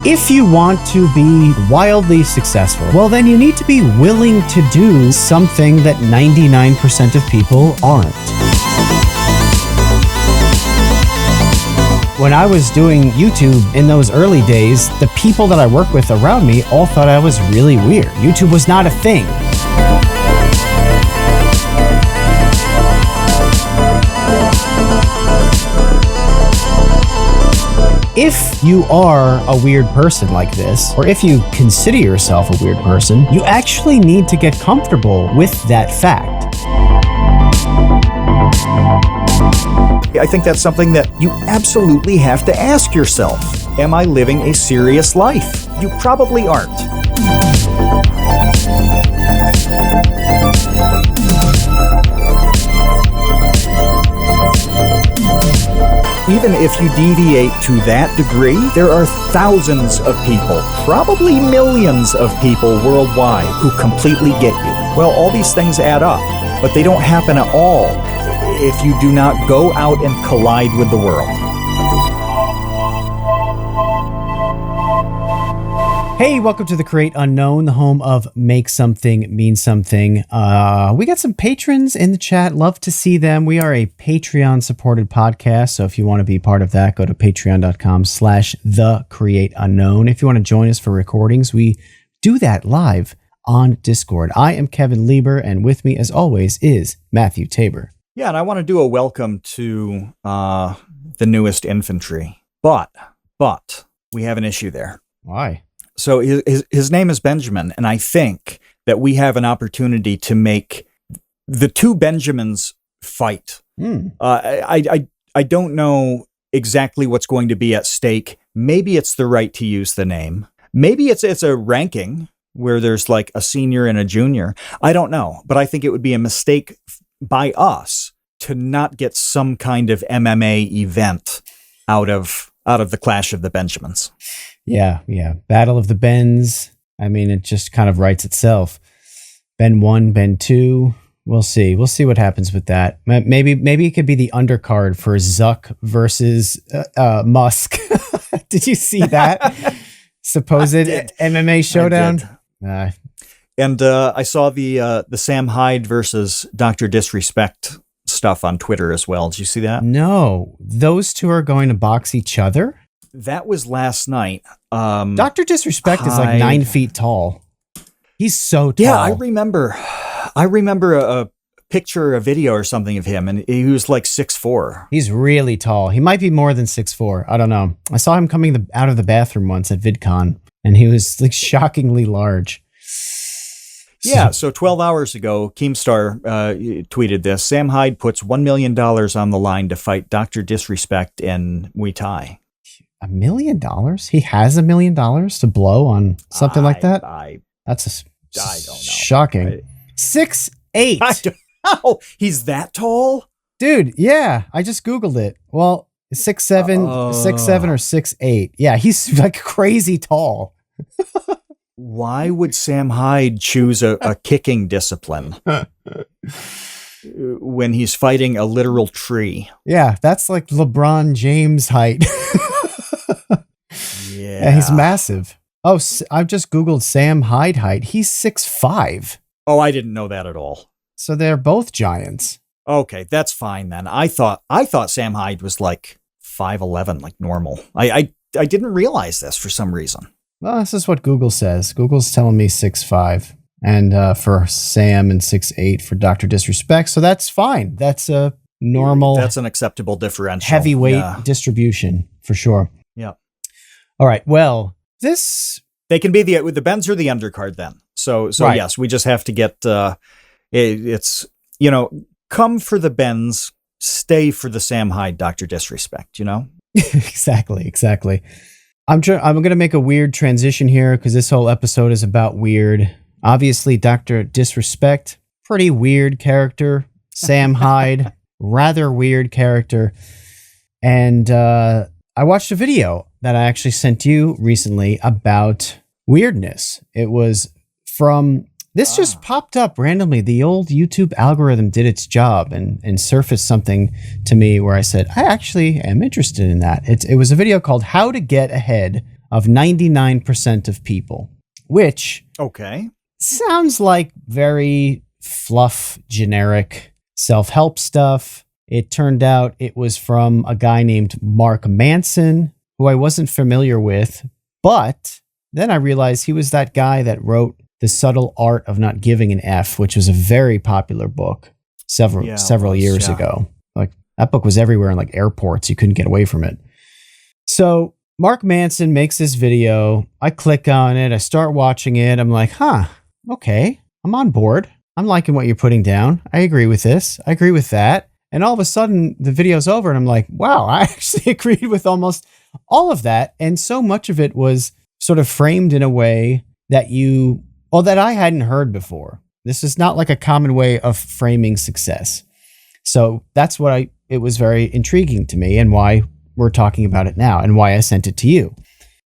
If you want to be wildly successful, well, then you need to be willing to do something that 99% of people aren't. When I was doing YouTube in those early days, the people that I worked with around me all thought I was really weird. YouTube was not a thing. If you are a weird person like this, or if you consider yourself a weird person, you actually need to get comfortable with that fact. I think that's something that you absolutely have to ask yourself. Am I living a serious life? You probably aren't. Even if you deviate to that degree, there are thousands of people, probably millions of people worldwide who completely get you. Well, all these things add up, but they don't happen at all if you do not go out and collide with the world. Hey, welcome to the Create Unknown, the home of Make Something Mean Something. We got some patrons in the chat. Love to see them. We are a Patreon-supported podcast, so if you want to be part of that, go to patreon.com/thecreateunknown. If you want to join us for recordings, we do that live on Discord. I am Kevin Lieber, and with me, as always, is Matthew Tabor. Yeah, and I want to do a welcome to the newest infantry, but we have an issue there. Why? So his name is Benjamin, and I think that we have an opportunity to make the two Benjamins fight. I don't know exactly what's going to be at stake. Maybe it's the right to use the name. Maybe it's a ranking where there's like a senior and a junior. I don't know, but I think it would be a mistake by us to not get some kind of MMA event out of the Clash of the Benjamins. Yeah. Battle of the Bens. I mean, it just kind of writes itself. Ben 1, Ben 2. We'll see. We'll see what happens with that. Maybe it could be the undercard for Zuck versus Musk. Did you see that? Supposed MMA showdown? And I saw the Sam Hyde versus Dr. Disrespect stuff on Twitter as well. Did you see that? No. Those two are going to box each other? That was last night. Dr. Disrespect is like 9 feet tall. He's so tall. Yeah, I remember a picture, a video or something of him, and he was like 6'4". He's really tall. He might be more than 6'4". I don't know. I saw him coming out of the bathroom once at VidCon, and he was like shockingly large. Yeah, so 12 hours ago, Keemstar tweeted this. Sam Hyde puts $1 million on the line to fight Dr. Disrespect in Muay Thai. $1 million? He has $1 million to blow on something like that? That's I don't know. Shocking. 6'8". I don't know. He's that tall? Dude, yeah. I just Googled it. Well, 6'7", 6'7" or 6'8". Yeah, he's like crazy tall. Why would Sam Hyde choose a kicking discipline when he's fighting a literal tree? Yeah, that's like LeBron James height. Yeah, he's massive. Oh, I've just Googled Sam Hyde height. He's 6'5". Oh, I didn't know that at all. So they're both giants. Okay, that's fine then. I thought Sam Hyde was like 5'11", like normal. I didn't realize this for some reason. Well, this is what Google says. Google's telling me 6'5", and for Sam, and 6'8" for Dr. Disrespect. So that's fine. That's a normal. That's an acceptable differential. Heavyweight distribution for sure. Yeah. All right. Well, they can be the Bens or the undercard then. So right. Yes, we just have to get it's come for the Bens, stay for the Sam Hyde Dr. Disrespect. Exactly. I'm going to make a weird transition here because this whole episode is about weird. Obviously, Dr. Disrespect, pretty weird character. Sam Hyde, rather weird character. And I watched a video that I actually sent you recently about weirdness. It was from... This just popped up randomly. The old YouTube algorithm did its job and surfaced something to me where I said, I actually am interested in that. It was a video called How to Get Ahead of 99% of people, which Okay. sounds like very fluff, generic self-help stuff. It turned out it was from a guy named Mark Manson, who I wasn't familiar with, but then I realized he was that guy that wrote The Subtle Art of Not Giving an F, which was a very popular book several years ago. Like that book was everywhere in like airports. You couldn't get away from it. So Mark Manson makes this video. I click on it. I start watching it. I'm like, okay, I'm on board. I'm liking what you're putting down. I agree with this. I agree with that. And all of a sudden the video's over and I'm like, wow, I actually agreed with almost all of that. And so much of it was sort of framed in a way that that I hadn't heard before. This is not like a common way of framing success. So that's it was very intriguing to me and why we're talking about it now and why I sent it to you.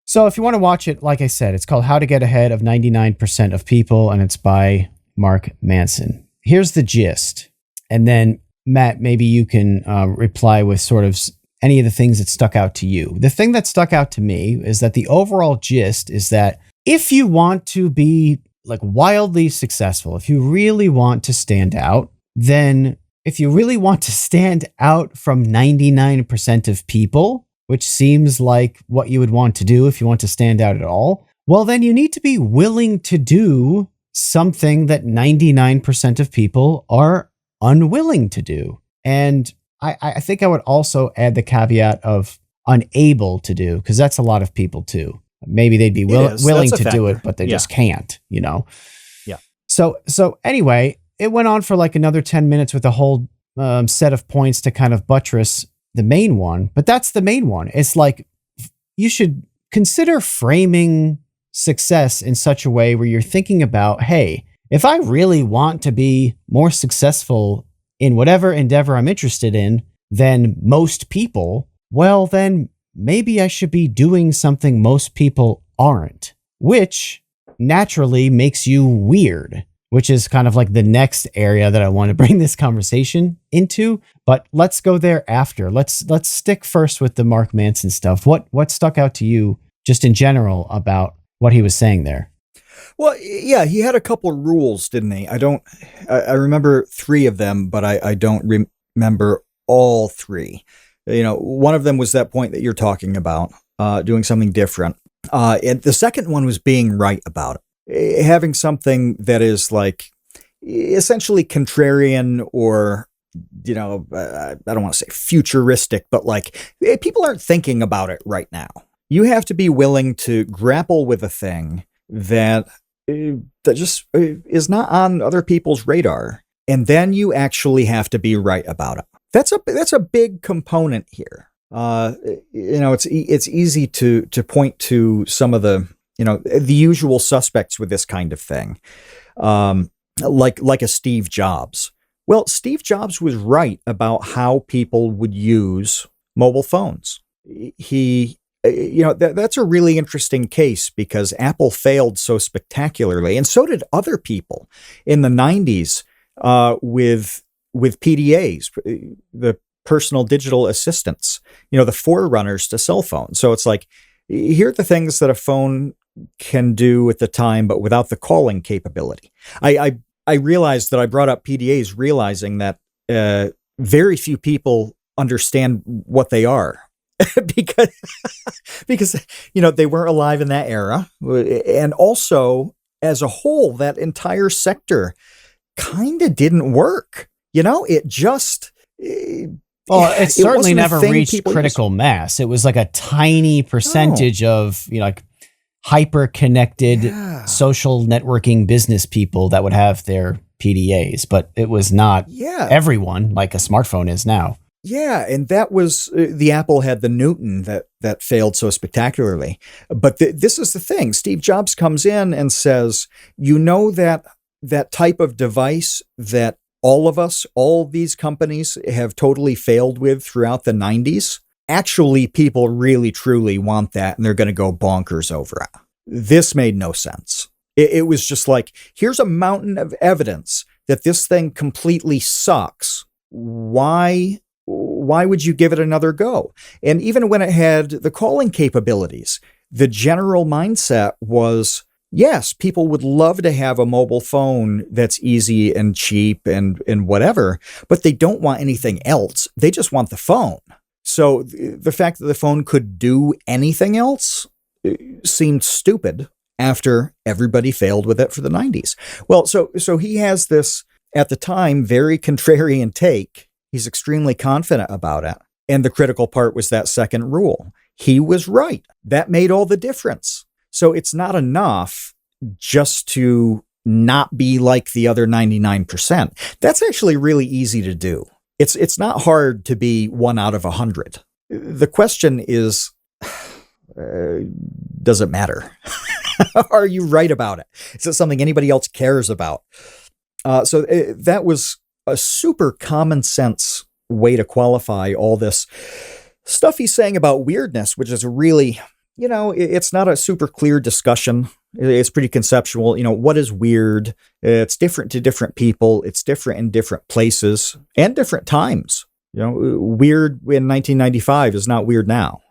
So if you want to watch it, like I said, it's called How to Get Ahead of 99% of People, and it's by Mark Manson. Here's the gist. And then Matt, maybe you can reply with sort of any of the things that stuck out to you. The thing that stuck out to me is that the overall gist is that if you want to be like wildly successful, if you really want to stand out, then if you really want to stand out from 99% of people, which seems like what you would want to do if you want to stand out at all, well, then you need to be willing to do something that 99% of people are unwilling to do. And I think I would also add the caveat of unable to do, because that's a lot of people too. Maybe they'd be willing to do it, but they just can't, Yeah. So anyway, it went on for like another 10 minutes with a whole set of points to kind of buttress the main one. But that's the main one. It's like you should consider framing success in such a way where you're thinking about, hey, if I really want to be more successful in whatever endeavor I'm interested in than most people, well, then maybe I should be doing something most people aren't, which naturally makes you weird, which is kind of like the next area that I want to bring this conversation into. But let's go there after. Let's stick first with the Mark Manson stuff. What stuck out to you just in general about what he was saying there? Well, yeah, he had a couple of rules, didn't he? I remember 3 of them, but I don't remember all 3. One of them was that point that you're talking about, doing something different. And the second one was being right about it. Having something that is like essentially contrarian or, I don't want to say futuristic, but like people aren't thinking about it right now. You have to be willing to grapple with a thing that just is not on other people's radar. And then you actually have to be right about it. That's a big component here. It's easy to point to some of the usual suspects with this kind of thing, like a Steve Jobs. Well, Steve Jobs was right about how people would use mobile phones. That's a really interesting case because Apple failed so spectacularly, and so did other people in the 90s with PDAs, the personal digital assistants, the forerunners to cell phones. So it's like, here are the things that a phone can do at the time, but without the calling capability. I realized that I brought up PDAs realizing that very few people understand what they are. because they weren't alive in that era, and also as a whole that entire sector kind of didn't work. It just it certainly never reached critical mass. It was like a tiny percentage of like hyper connected social networking business people that would have their PDAs, but it was not everyone like a smartphone is now. Yeah, and that was the Apple had the Newton that failed so spectacularly. But this is the thing. Steve Jobs comes in and says, that type of device that all these companies have totally failed with throughout the 90s, actually people really truly want that and they're going to go bonkers over it. This made no sense. It was just like, here's a mountain of evidence that this thing completely sucks. Why would you give it another go? And even when it had the calling capabilities, the general mindset was, yes, people would love to have a mobile phone that's easy and cheap and whatever, but they don't want anything else. They just want the phone. So the fact that the phone could do anything else seemed stupid after everybody failed with it for the 90s. Well, so he has this, at the time, very contrarian take. He's extremely confident about it. And the critical part was that second rule. He was right. That made all the difference. So it's not enough just to not be like the other 99%. That's actually really easy to do. It's not hard to be 1 out of 100. The question is, does it matter? Are you right about it? Is it something anybody else cares about? So that was a super common sense way to qualify all this stuff he's saying about weirdness, which is really, it's not a super clear discussion. It's pretty conceptual. What is weird? It's different to different people. It's different in different places and different times. Weird in 1995 is not weird now.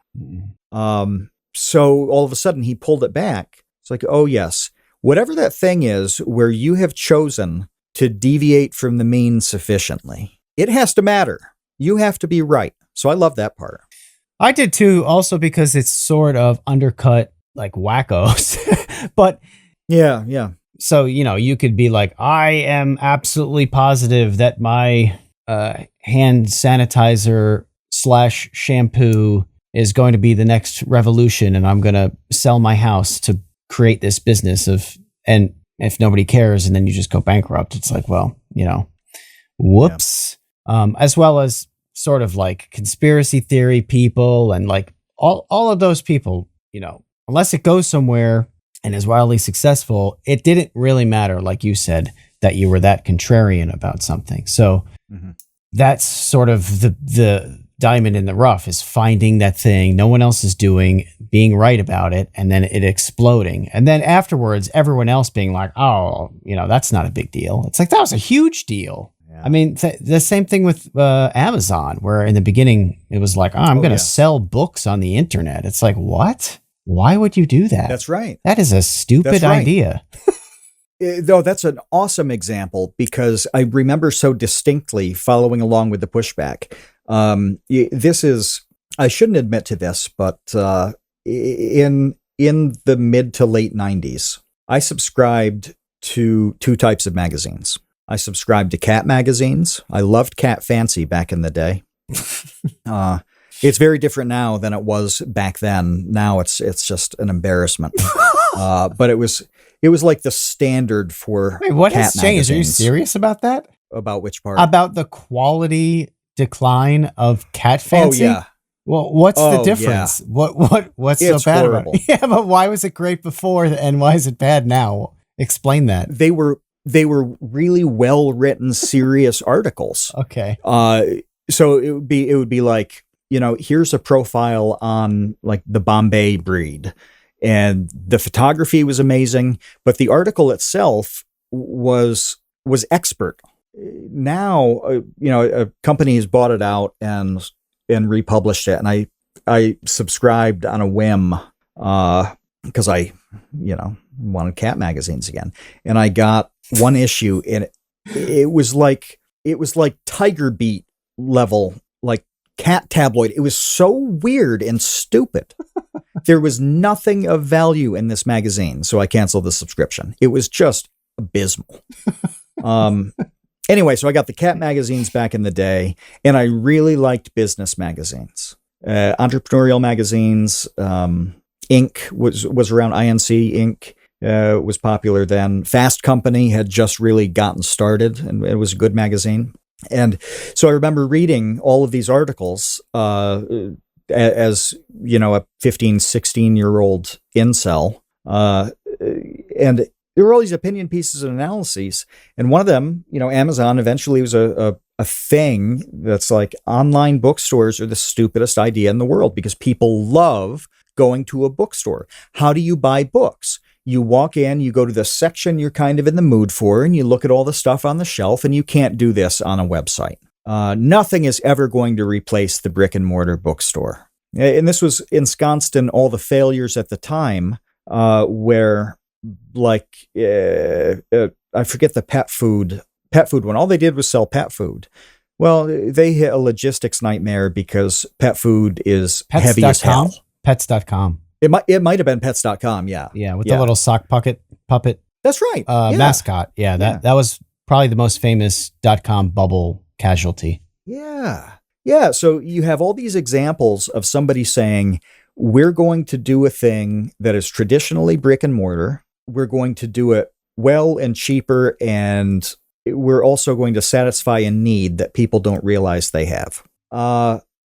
So all of a sudden he pulled it back. It's like, oh yes, whatever that thing is where you have chosen to deviate from the mean sufficiently, it has to matter. You have to be right. So I love that part. I did too, also because it's sort of undercut like wackos. But yeah. So, you could be like, I am absolutely positive that my hand sanitizer / shampoo is going to be the next revolution, and I'm going to sell my house to create this business and if nobody cares and then you just go bankrupt, it's like, well, whoops. Yeah. As well as sort of like conspiracy theory people and like all of those people, unless it goes somewhere and is wildly successful, it didn't really matter, like you said, that you were that contrarian about something. So that's sort of the diamond in the rough, is finding that thing no one else is doing, being right about it, and then it exploding. And then afterwards, everyone else being like, oh, that's not a big deal. It's like, that was a huge deal. Yeah. I mean, the same thing with Amazon, where in the beginning it was like, I'm going to sell books on the internet. It's like, what? Why would you do that? That's right. That is a stupid idea. Though that's an awesome example, because I remember so distinctly following along with the pushback. This is, I shouldn't admit to this, but in the mid to late 90s, I subscribed to 2 types of magazines. I subscribed to cat magazines. I loved Cat Fancy back in the day. It's very different now than it was back then. Now it's just an embarrassment. But it was like the standard for what cat has changed? magazines. Are you serious about that? About which part? About the quality decline of Cat Fancy? Oh yeah. Well, what's the difference? Yeah. What's it's so bad horrible. about it? Yeah, but why was it great before and why is it bad now? Explain that. They were really well written, serious articles. Okay. So it would be like, here's a profile on like the Bombay breed, and the photography was amazing, but the article itself was expert. Now, a company has bought it out and republished it, and I subscribed on a whim because I wanted cat magazines again, and I got one issue, and it was like Tiger Beat level, like cat tabloid. It was so weird and stupid. There was nothing of value in this magazine, so I canceled the subscription. It was just abysmal. Anyway, so I got the cat magazines back in the day, and I really liked business magazines, entrepreneurial magazines. Inc. was around. INC Inc. Was popular then. Fast Company had just really gotten started, and it was a good magazine. And so I remember reading all of these articles as, a 15, 16-year-old incel. And there were all these opinion pieces and analyses. And one of them, Amazon eventually was a thing that's like, online bookstores are the stupidest idea in the world because people love going to a bookstore. How do you buy books? You walk in, you go to the section you're kind of in the mood for, and you look at all the stuff on the shelf, and you can't do this on a website. Nothing is ever going to replace the brick and mortar bookstore. And this was ensconced in all the failures at the time, where, like, I forget the pet food one. All they did was sell pet food. Well, they hit a logistics nightmare because pet food is heavy as hell. Pets.com. It might have been pets.com. Yeah. Yeah. With the little sock puppet. That's right. Mascot. Yeah. That was probably the most famous .com bubble casualty. Yeah. Yeah. So you have all these examples of somebody saying, we're going to do a thing that is traditionally brick and mortar. We're going to do it well and cheaper, and we're also going to satisfy a need that people don't realize they have.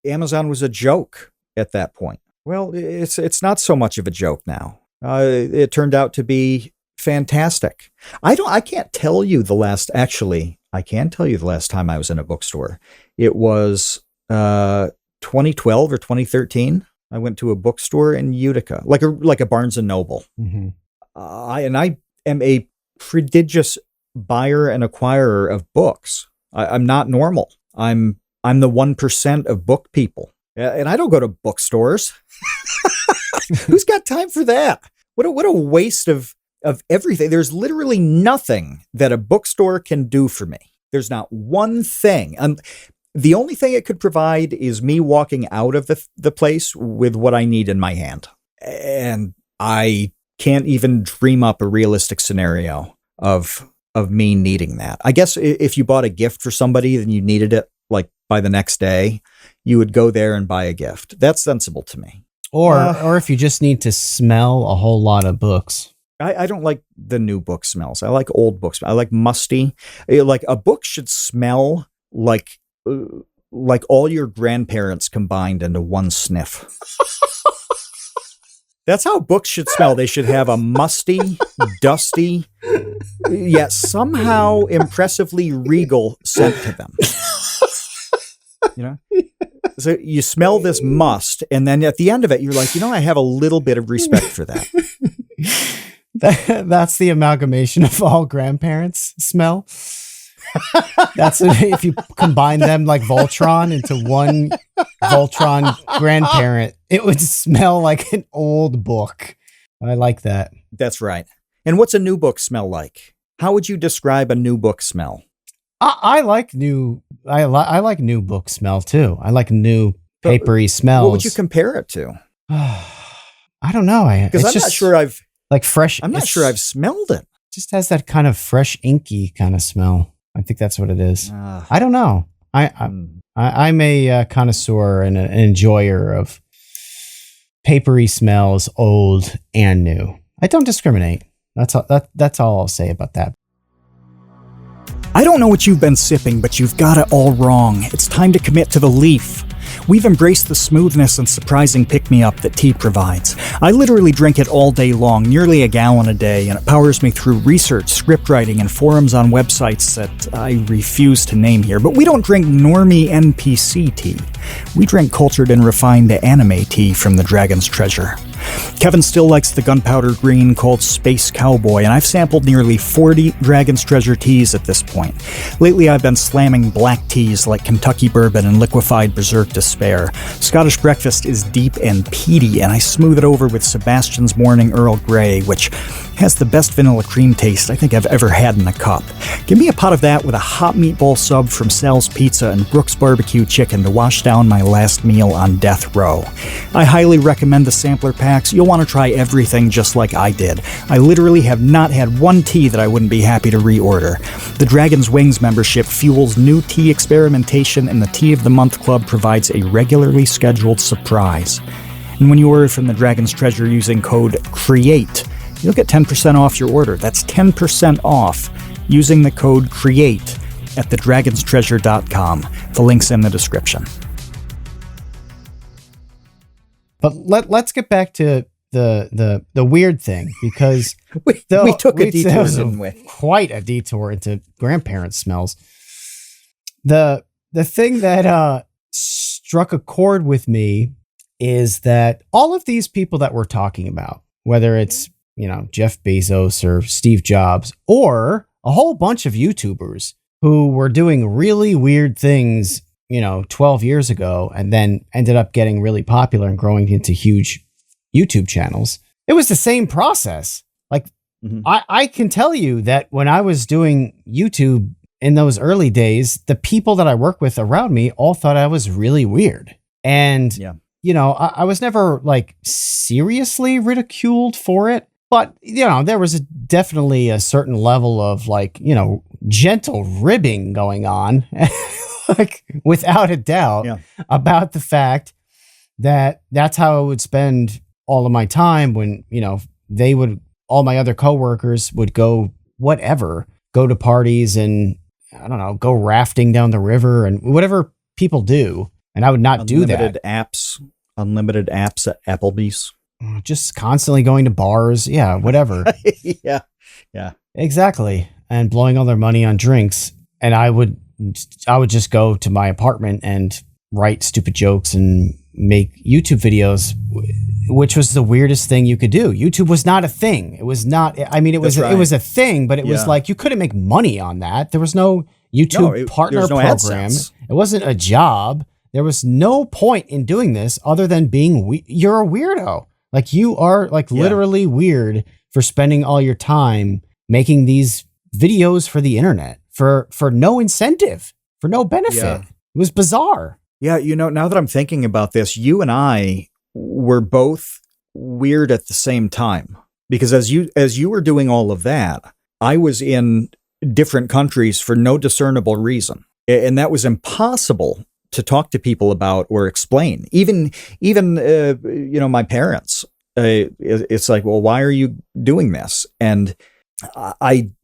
Amazon was a joke at that point. Well, it's not so much of a joke now. It turned out to be fantastic. I can't tell you the last time I was in a bookstore. It was 2012 or 2013. I went to a bookstore in Utica, like a Barnes and Noble. Mm-hmm. I am a prodigious buyer and acquirer of books. I'm not normal. I'm the 1% of book people, and I don't go to bookstores. Who's got time for that? What a waste of everything. There's literally nothing that a bookstore can do for me. There's not one thing. The only thing it could provide is me walking out of the place with what I need in my hand. And I can't even dream up a realistic scenario of me needing that. I guess if you bought a gift for somebody and you needed it like by the next day, you would go there and buy a gift. That's sensible to me. Or if you just need to smell a whole lot of books. I don't like the new book smells. I like old books. I like musty. Like a book should smell like all your grandparents combined into one sniff. That's how books should smell. They should have a musty, dusty, yet somehow impressively regal scent to them. You know? So you smell this must, and then at the end of it, you're like, I have a little bit of respect for that. That's the amalgamation of all grandparents smell. That's if you combine them like Voltron into one Voltron grandparent, it would smell like an old book. I like that. That's right. And what's a new book smell like? How would you describe a new book smell? I like new book smell too. I like new papery smells. What would you compare it to? I don't know. Because I'm not sure I've like fresh. I'm not sure I've smelled it. Just has that kind of fresh, inky kind of smell. I think that's what it is. I don't know. I'm a connoisseur and an enjoyer of papery smells, old and new. I don't discriminate. That's all I'll say about that. I don't know what you've been sipping, but you've got it all wrong. It's time to commit to the leaf. We've embraced the smoothness and surprising pick-me-up that tea provides. I literally drink it all day long, nearly a gallon a day, and it powers me through research, script writing, and forums on websites that I refuse to name here. But we don't drink normie NPC tea. We drink cultured and refined anime tea from the Dragon's Treasure. Kevin still likes the gunpowder green called Space Cowboy, and I've sampled nearly 40 Dragon's Treasure teas at this point. Lately, I've been slamming black teas like Kentucky Bourbon and liquefied Berserk Despair. Scottish Breakfast is deep and peaty, and I smooth it over with Sebastian's Morning Earl Grey, which has the best vanilla cream taste I think I've ever had in a cup. Give me a pot of that with a hot meatball sub from Sal's Pizza and Brooks Barbecue Chicken to wash down my last meal on death row. I highly recommend the sampler packs. You'll want to try everything just like I did. I literally have not had one tea that I wouldn't be happy to reorder. The Dragon's Wings membership fuels new tea experimentation, and the Tea of the Month Club provides a regularly scheduled surprise. And when you order from the Dragon's Treasure using code CREATE, you'll get 10% off your order. That's 10% off using the code CREATE at thedragonstreasure.com. The link's in the description. But let's get back to the weird thing, because we took a detour, didn't we? Quite a detour into grandparent smells. The thing that struck a chord with me is that all of these people that we're talking about, whether it's Jeff Bezos or Steve Jobs or a whole bunch of YouTubers who were doing really weird things 12 years ago, and then ended up getting really popular and growing into huge YouTube channels. It was the same process. Like, I can tell you that when I was doing YouTube in those early days, the people that I work with around me all thought I was really weird. And, I was never like seriously ridiculed for it. But, there was definitely a certain level of like, gentle ribbing going on, like without a doubt, about the fact that that's how I would spend all of my time when, all my other coworkers would go to parties and, I don't know, go rafting down the river and whatever people do. And I would not do that. Unlimited apps at Applebee's. Just constantly going to bars. Yeah, whatever. Yeah. Exactly. And blowing all their money on drinks. And I would just go to my apartment and write stupid jokes and make YouTube videos, which was the weirdest thing you could do. YouTube was not a thing. It was not, it was a thing, but it was like, you couldn't make money on that. There was no YouTube partner program. It wasn't a job. There was no point in doing this other than being, you're a weirdo. Like, you are like literally weird for spending all your time making these videos for the internet for no incentive, for no benefit. Yeah. It was bizarre. Yeah. Now that I'm thinking about this, you and I were both weird at the same time, because as you were doing all of that, I was in different countries for no discernible reason. And that was impossible to talk to people about or explain. Even my parents, it's like, well, why are you doing this? And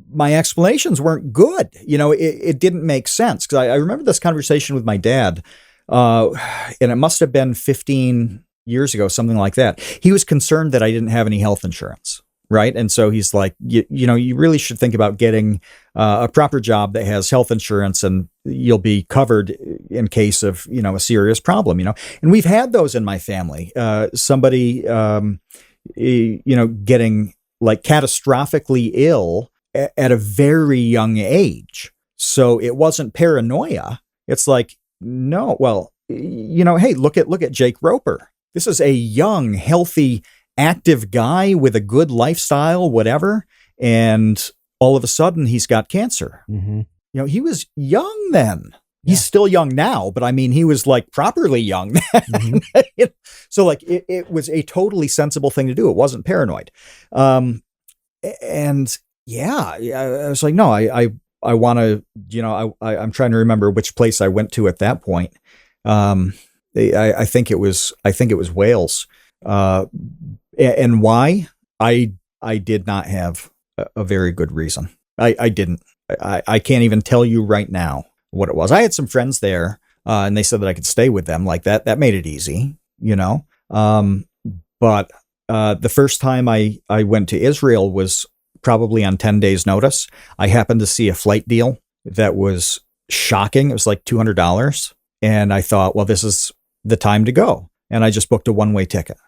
my explanations weren't good. It didn't make sense. Cause I remember this conversation with my dad, and it must have been 15 years ago, something like that. He was concerned that I didn't have any health insurance. Right. And so he's like, you really should think about getting a proper job that has health insurance, and you'll be covered in case of, a serious problem, and we've had those in my family. Somebody, getting like catastrophically ill at a very young age. So it wasn't paranoia. It's like, no, well, hey, look at Jake Roper. This is a young, healthy, active guy with a good lifestyle, whatever. And all of a sudden he's got cancer. Mm-hmm. He was young then. Yeah. He's still young now, but he was like properly young then. Mm-hmm. So like it was a totally sensible thing to do. It wasn't paranoid. I was like, no, I want to, I'm trying to remember which place I went to at that point. I think it was Wales. And why? I did not have a very good reason. I didn't. I can't even tell you right now what it was. I had some friends there, and they said that I could stay with them. Like that made it easy, But the first time I went to Israel was probably on 10 days notice. I happened to see a flight deal that was shocking. It was like $200. And I thought, well, this is the time to go. And I just booked a one-way ticket.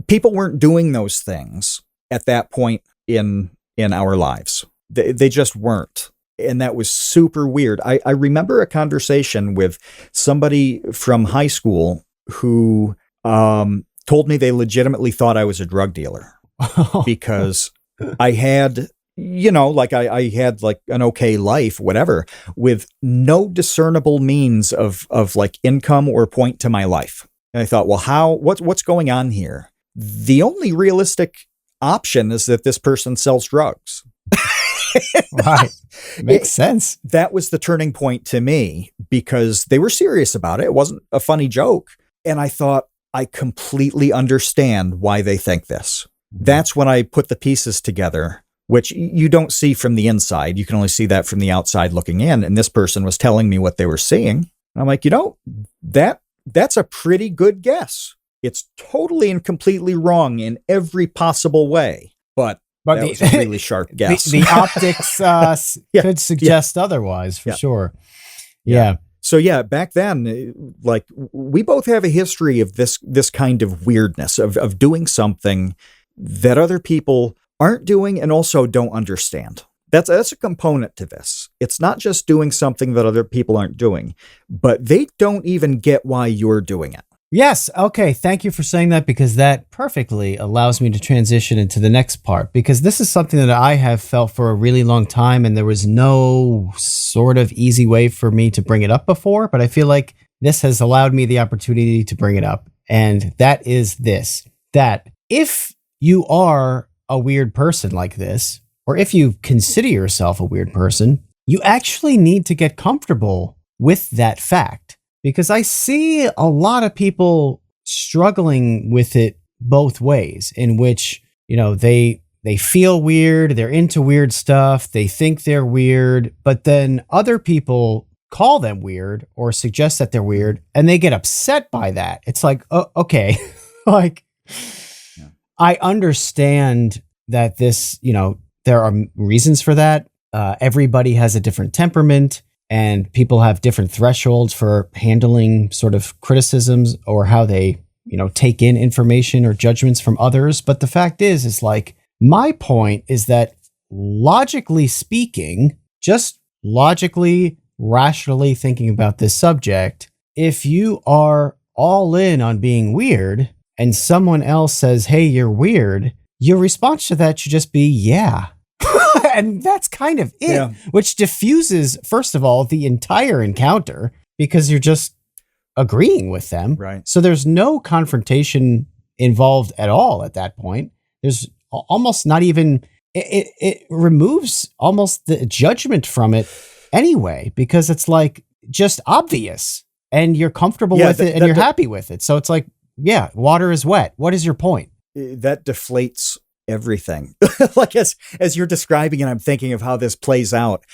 People weren't doing those things at that point in our lives. They just weren't. And that was super weird. I remember a conversation with somebody from high school who told me they legitimately thought I was a drug dealer because I had, I had like an okay life, whatever, with no discernible means of like income or point to my life. And I thought, well, what's going on here? The only realistic option is that this person sells drugs. Right. Makes sense. That was the turning point to me because they were serious about it. It wasn't a funny joke. And I thought, I completely understand why they think this. That's when I put the pieces together, which you don't see from the inside. You can only see that from the outside looking in. And this person was telling me what they were seeing. I'm like, that's a pretty good guess. It's totally and completely wrong in every possible way. But that was a really sharp guess. The optics could suggest otherwise, for sure. Yeah. So back then, like we both have a history of this kind of weirdness of doing something that other people aren't doing and also don't understand. That's a component to this. it's not just doing something that other people aren't doing, but they don't even get why you're doing it. Yes. Okay. Thank you for saying that, because that perfectly allows me to transition into the next part, because this is something that I have felt for a really long time, and there was no sort of easy way for me to bring it up before, but I feel like this has allowed me the opportunity to bring it up. And that is this, that if you are a weird person like this, or if you consider yourself a weird person, you actually need to get comfortable with that fact. Because I see a lot of people struggling with it both ways, in which, they feel weird, they're into weird stuff, they think they're weird, but then other people call them weird or suggest that they're weird, and they get upset by that. It's like, oh, okay, like, yeah. I understand that this, there are reasons for that. Everybody has a different temperament, and people have different thresholds for handling sort of criticisms or how they, take in information or judgments from others. But the fact is like, my point is that logically speaking, just logically, rationally thinking about this subject, if you are all in on being weird and someone else says, hey, you're weird, your response to that should just be, yeah. And that's kind of it, yeah. Which diffuses, first of all, the entire encounter, because you're just agreeing with them. Right. So there's no confrontation involved at all at that point. There's almost not even, it removes almost the judgment from it anyway, because it's like just obvious and you're comfortable with it and you're happy with it. So it's like, yeah, water is wet. What is your point? That deflates everything. Like as you're describing it, I'm thinking of how this plays out,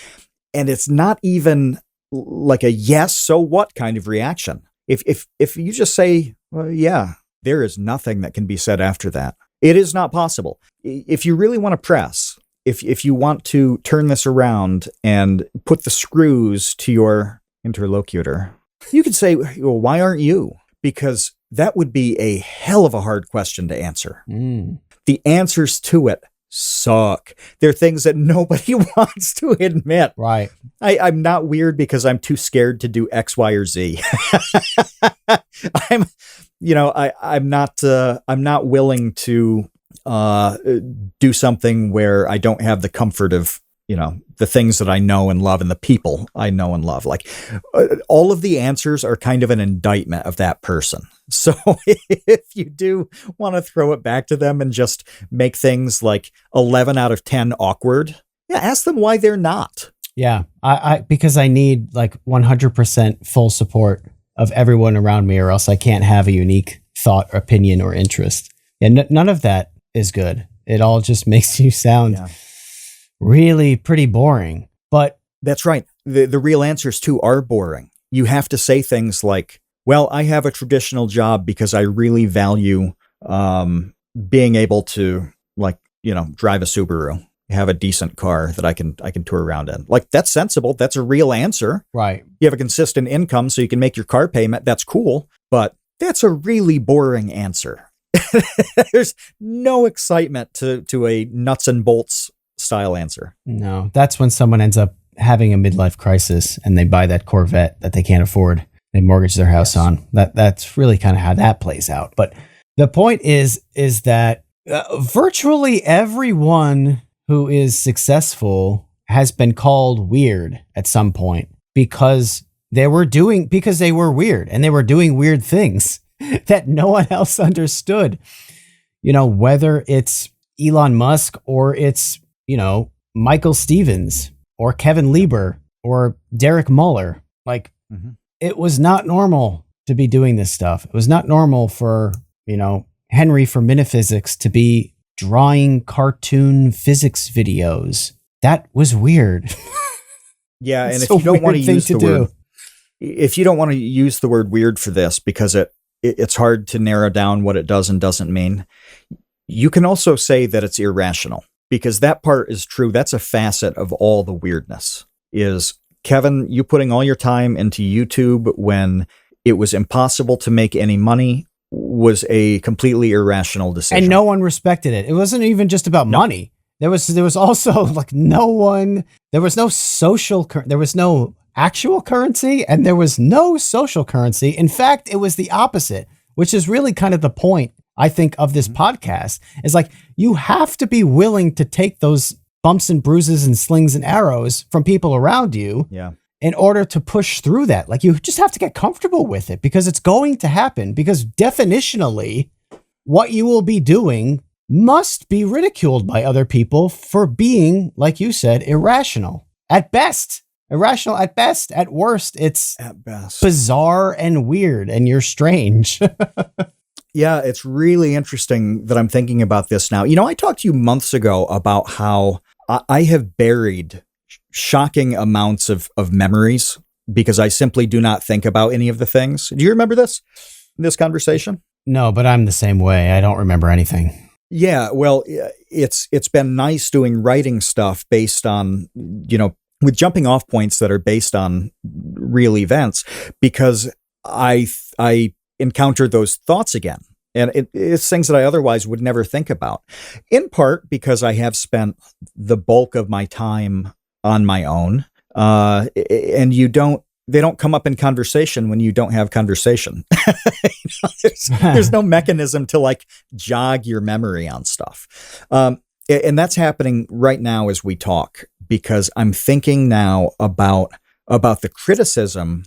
and it's not even like a yes, so what kind of reaction. If you just say, well, yeah, there is nothing that can be said after that. It is not possible. If you really want to press, if you want to turn this around and put the screws to your interlocutor, you could say, well, why aren't you? Because that would be a hell of a hard question to answer. The answers to it suck. They're things that nobody wants to admit. Right. I'm not weird because I'm too scared to do X, Y, or Z. I'm not willing to do something where I don't have the comfort of, the things that I know and love and the people I know and love. Like all of the answers are kind of an indictment of that person. So if you do want to throw it back to them and just make things like 11 out of 10 awkward, yeah, ask them why they're not. Yeah, because I need like 100% full support of everyone around me, or else I can't have a unique thought, opinion, or interest. And none of that is good. It all just makes you sound really pretty boring. But that's right. The real answers too are boring. You have to say things like, well, I have a traditional job because I really value being able to, like, drive a Subaru, have a decent car that I can tour around in. Like, that's sensible. That's a real answer. Right. You have a consistent income so you can make your car payment. That's cool. But that's a really boring answer. There's no excitement to a nuts and bolts style answer. No, that's when someone ends up having a midlife crisis and they buy that Corvette that they can't afford. They mortgage their house on. That's really kind of how that plays out. But the point is that virtually everyone who is successful has been called weird at some point because they were weird and they were doing weird things that no one else understood. Whether it's Elon Musk or it's, Michael Stevens or Kevin Lieber or Derek Muller, like, it was not normal to be doing this stuff. It was not normal for, Henry from Miniphysics to be drawing cartoon physics videos. That was weird. Yeah, and if you don't want to use the word, if you don't want to use the word weird for this because it's hard to narrow down what it does and doesn't mean, you can also say that it's irrational, because that part is true. That's a facet of all the weirdness. Is Kevin, you putting all your time into YouTube when it was impossible to make any money was a completely irrational decision. And no one respected it. It wasn't even just about money. There was also like there was no there was no actual currency, and there was no social currency. In fact, it was the opposite, which is really kind of the point, I think, of this podcast. Is like, you have to be willing to take those bumps and bruises and slings and arrows from people around you. Yeah. In order to push through that. Like, you just have to get comfortable with it, because it's going to happen, because definitionally what you will be doing must be ridiculed by other people for being, like you said, irrational at best. Irrational at best. At worst, it's at best bizarre and weird, and you're strange. Yeah, it's really interesting that I'm thinking about this now. I talked to you months ago about how I have buried shocking amounts of memories because I simply do not think about any of the things. Do you remember this conversation? No, but I'm the same way. I don't remember anything. Yeah, well, it's been nice doing writing stuff based on, with jumping off points that are based on real events, because I encountered those thoughts again. And it's things that I otherwise would never think about, in part because I have spent the bulk of my time on my own. And they don't come up in conversation when you don't have conversation. There's no mechanism to like jog your memory on stuff. And that's happening right now as we talk, because I'm thinking now about the criticism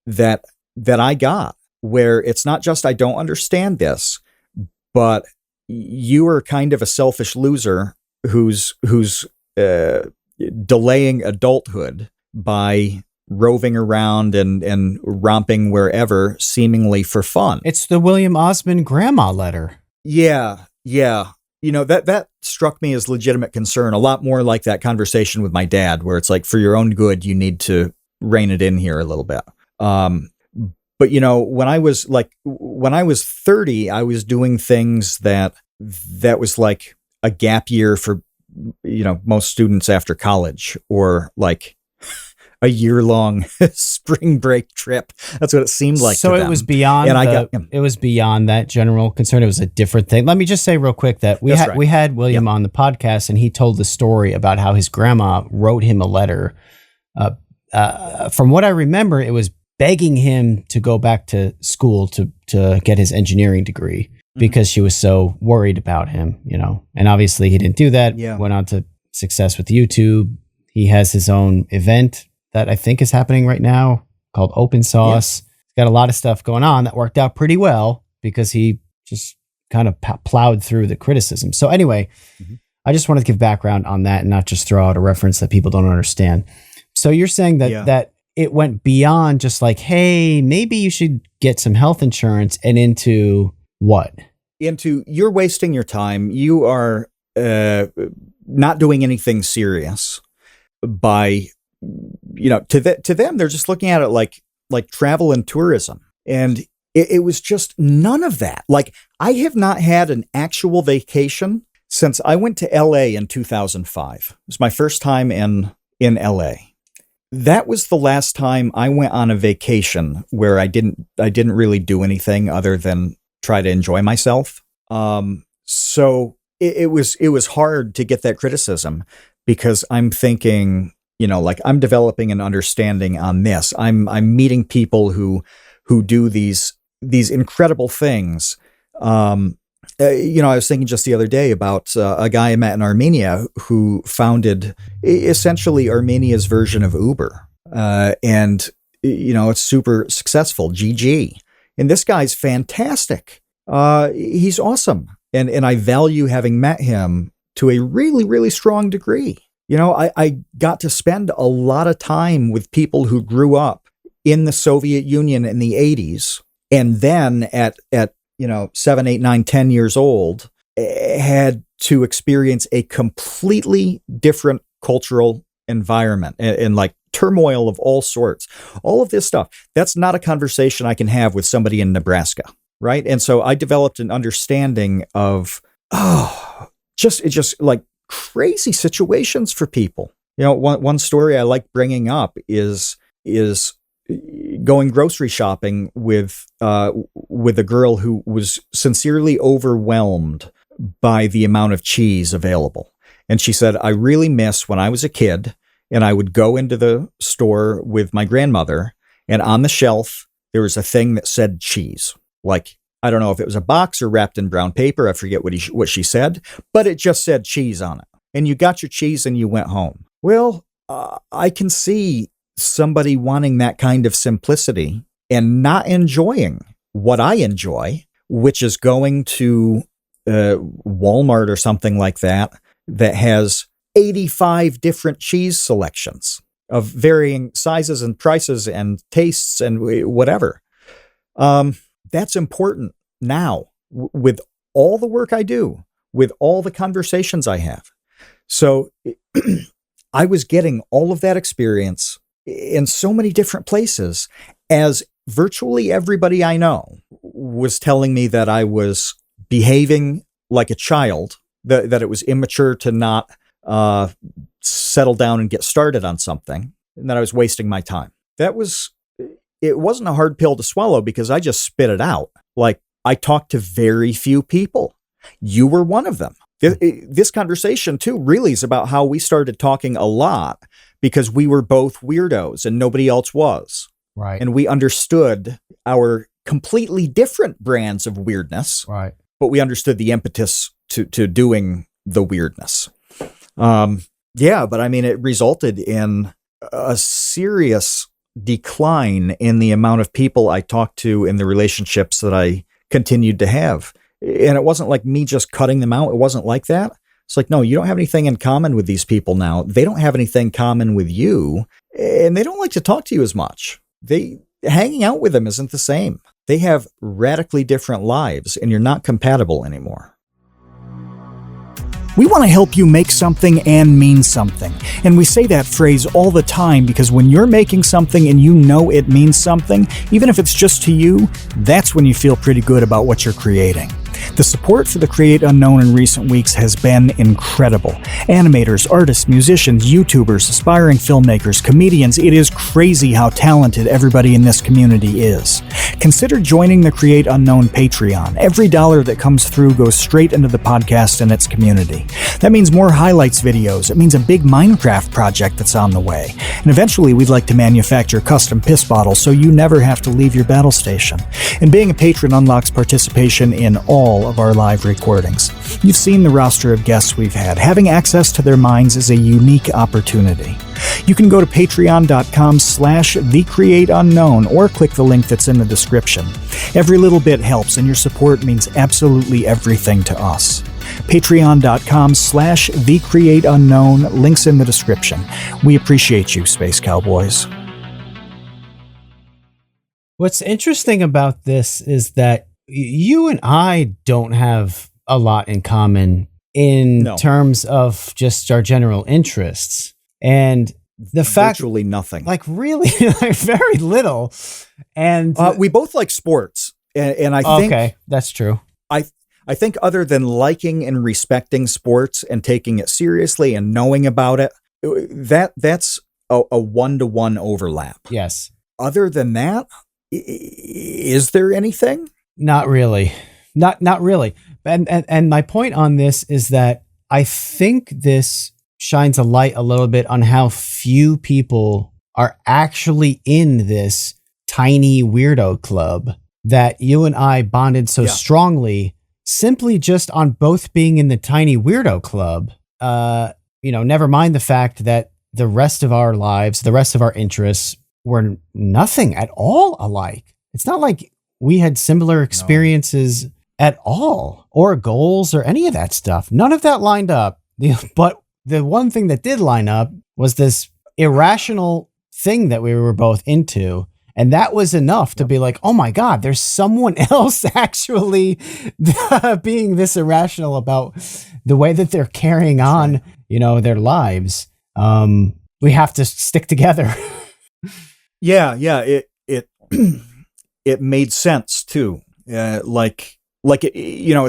that I got, where it's not just, I don't understand this, but you are kind of a selfish loser who's delaying adulthood by roving around and romping wherever, seemingly for fun. It's the William Osmond grandma letter. Yeah. That struck me as legitimate concern, a lot more like that conversation with my dad, where it's like, for your own good, you need to rein it in here a little bit. But when I was 30, I was doing things that was like a gap year for, most students after college, or like a year-long spring break trip. That's what it seemed like. So to it them. Was beyond. And it was beyond that general concern. It was a different thing. Let me just say real quick that we had William on the podcast, and he told the story about how his grandma wrote him a letter. From what I remember, it was begging him to go back to school to get his engineering degree, because she was so worried about him, and obviously he didn't do that. Yeah. Went on to success with YouTube. He has his own event that I think is happening right now called Open Sauce. Yeah. He's got a lot of stuff going on that worked out pretty well, because he just kind of plowed through the criticism. So anyway, I just wanted to give background on that and not just throw out a reference that people don't understand. So you're saying that it went beyond just like, hey, maybe you should get some health insurance, and into what? Into, you're wasting your time. You are not doing anything serious by, to them, they're just looking at it like travel and tourism. And it was just none of that. Like, I have not had an actual vacation since I went to LA in 2005. It was my first time in LA. That was the last time I went on a vacation where I didn't really do anything other than try to enjoy myself. So it was hard to get that criticism, because I'm thinking, like, I'm developing an understanding on this. I'm meeting people who do these incredible things. I was thinking just the other day about a guy I met in Armenia who founded essentially Armenia's version of Uber. And it's super successful, GG. And this guy's fantastic. He's awesome. And I value having met him to a really, really strong degree. I got to spend a lot of time with people who grew up in the Soviet Union in the 80s. And then at 7, 8, 9, 10 years old, had to experience a completely different cultural environment and like turmoil of all sorts. All of this stuff, that's not a conversation I can have with somebody in Nebraska, right? And so I developed an understanding of, just like crazy situations for people. One story I like bringing up is going grocery shopping with a girl who was sincerely overwhelmed by the amount of cheese available. And she said, I really miss when I was a kid and I would go into the store with my grandmother, and on the shelf, there was a thing that said cheese. Like, I don't know if it was a box or wrapped in brown paper. I forget what she said, but it just said cheese on it. And you got your cheese and you went home. Well, I can see somebody wanting that kind of simplicity and not enjoying what I enjoy, which is going to Walmart or something like that has 85 different cheese selections of varying sizes and prices and tastes and whatever. That's important now with all the work I do, with all the conversations I have. So I was getting all of that experience in so many different places, as virtually everybody I know was telling me that I was behaving like a child, that it was immature to not settle down and get started on something, and that I was wasting my time. It wasn't a hard pill to swallow because I just spit it out. Like, I talked to very few people. You were one of them. This conversation, too, really is about how we started talking a lot because we were both weirdos and nobody else was. Right. And we understood our completely different brands of weirdness. Right. But we understood the impetus to doing the weirdness. But I mean, it resulted in a serious decline in the amount of people I talked to in the relationships that I continued to have. And it wasn't like me just cutting them out. It wasn't like that. It's like, no, you don't have anything in common with these people now. They don't have anything common with you, and they don't like to talk to you as much. Hanging out with them isn't the same. They have radically different lives, and you're not compatible anymore. We want to help you make something and mean something. And we say that phrase all the time because when you're making something and you know it means something, even if it's just to you, that's when you feel pretty good about what you're creating. The support for the Create Unknown in recent weeks has been incredible. Animators, artists, musicians, YouTubers, aspiring filmmakers, comedians, it is crazy how talented everybody in this community is. Consider joining the Create Unknown Patreon. Every dollar that comes through goes straight into the podcast and its community. That means more highlights videos. It means a big Minecraft project that's on the way. And eventually we'd like to manufacture custom piss bottles so you never have to leave your battle station. And being a patron unlocks participation in all of our live recordings. You've seen the roster of guests we've had. Having access to their minds is a unique opportunity. You can go to patreon.com/thecreateunknown or click the link that's in the description. Every little bit helps, and your support means absolutely everything to us. Patreon.com/thecreateunknown, links in the description. We appreciate you, Space Cowboys. What's interesting about this is that you and I don't have a lot in common in terms of just our general interests. And the fact, virtually nothing, like really like very little. And we both like sports. And I think, okay, that's true. I think other than liking and respecting sports and taking it seriously and knowing about it, that's a 1-to-1 overlap. Yes. Other than that, is there anything? Not really. Not really. And my point on this is that I think this shines a light a little bit on how few people are actually in this tiny weirdo club that you and I bonded so strongly simply just on both being in the tiny weirdo club. Never mind the fact that the rest of our lives, the rest of our interests were nothing at all alike. It's not like we had similar experiences at all, or goals or any of that stuff. None of that lined up. But the one thing that did line up was this irrational thing that we were both into. And that was enough to be like, oh my God, there's someone else actually being this irrational about the way that they're carrying on, their lives. We have to stick together. Yeah. It made sense too. It's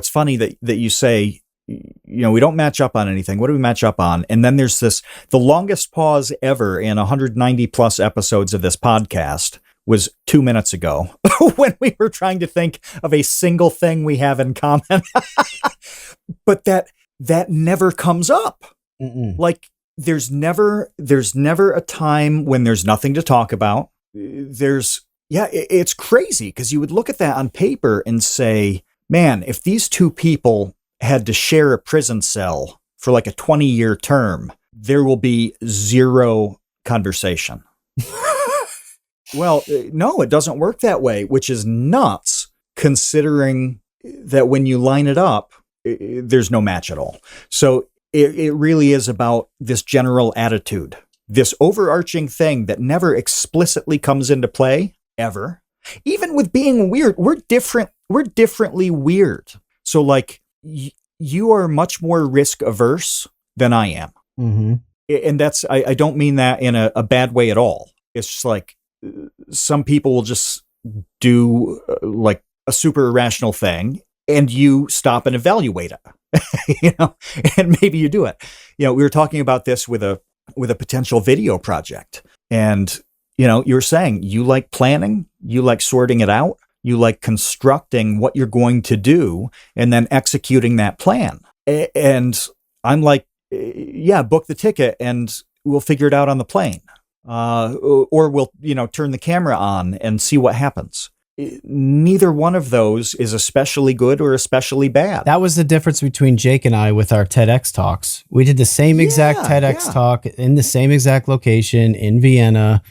funny that you say, we don't match up on anything. What do we match up on? And then there's the longest pause ever in 190 plus episodes of this podcast was 2 minutes ago when we were trying to think of a single thing we have in common. But that never comes up. Like there's never a time when there's nothing to talk about. It's crazy because you would look at that on paper and say, man, if these two people had to share a prison cell for like a 20-year term, there will be zero conversation. Well, no, it doesn't work that way, which is nuts considering that when you line it up, there's no match at all. So it really is about this general attitude, this overarching thing that never explicitly comes into play ever. Even with being weird, we're differently weird. So like you are much more risk averse than I am. Mm-hmm. And that's, I don't mean that in a bad way at all. It's just like some people will just do like a super irrational thing and you stop and evaluate it, and maybe you do it. We were talking about this with a potential video project, and, you were saying you like planning, you like sorting it out, you like constructing what you're going to do and then executing that plan. And I'm like, yeah, book the ticket and we'll figure it out on the plane. Or we'll, turn the camera on and see what happens. Neither one of those is especially good or especially bad. That was the difference between Jake and I with our TEDx talks. We did the same exact TEDx talk in the same exact location in Vienna.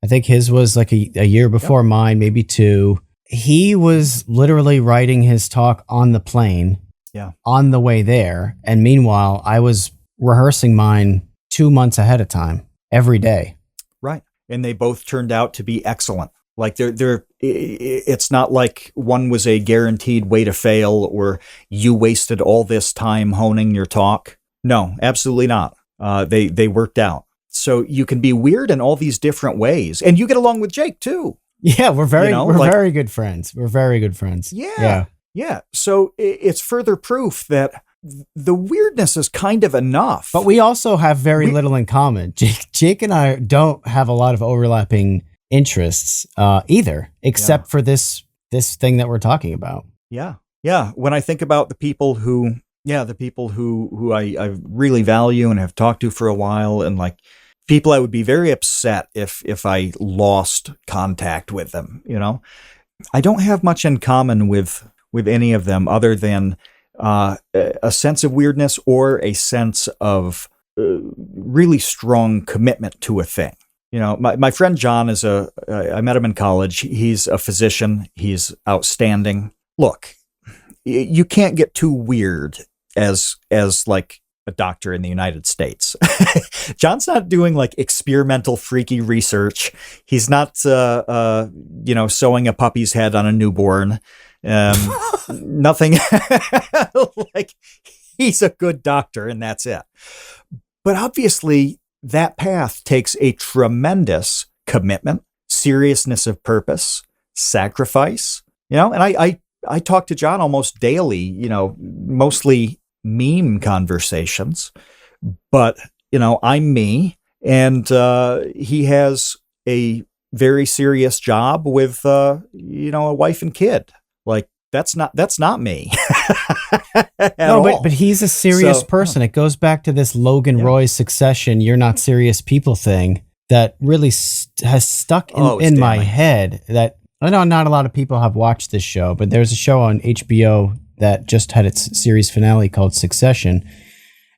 I think his was like a year before mine, maybe 2. He was literally writing his talk on the plane on the way there. And meanwhile, I was rehearsing mine 2 months ahead of time every day. Right. And they both turned out to be excellent. Like it's not like one was a guaranteed way to fail or you wasted all this time honing your talk. No, absolutely not. They worked out. So you can be weird in all these different ways, and you get along with Jake too. Yeah, we're very good friends. We're very good friends. Yeah. So it's further proof that the weirdness is kind of enough. But we also have very little in common. Jake and I don't have a lot of overlapping interests either, except for this thing that we're talking about. Yeah. When I think about the people who I really value and have talked to for a while, and like people I would be very upset if I lost contact with them, I don't have much in common with any of them other than a sense of weirdness or a sense of really strong commitment to a thing. My friend John I met him in college. He's a physician. He's outstanding. Look, you can't get too weird as like a doctor in the United States. John's not doing like experimental freaky research. He's not, sewing a puppy's head on a newborn. Nothing like he's a good doctor and that's it. But obviously that path takes a tremendous commitment, seriousness of purpose, sacrifice, and I talk to John almost daily, mostly meme conversations, but, I'm me, and he has a very serious job with, a wife and kid. Like, that's not me. No, but he's a serious person. It goes back to this Logan Roy Succession, you're not serious people thing that really has stuck in my head. That I know not a lot of people have watched this show, but there's a show on HBO that just had its series finale called Succession.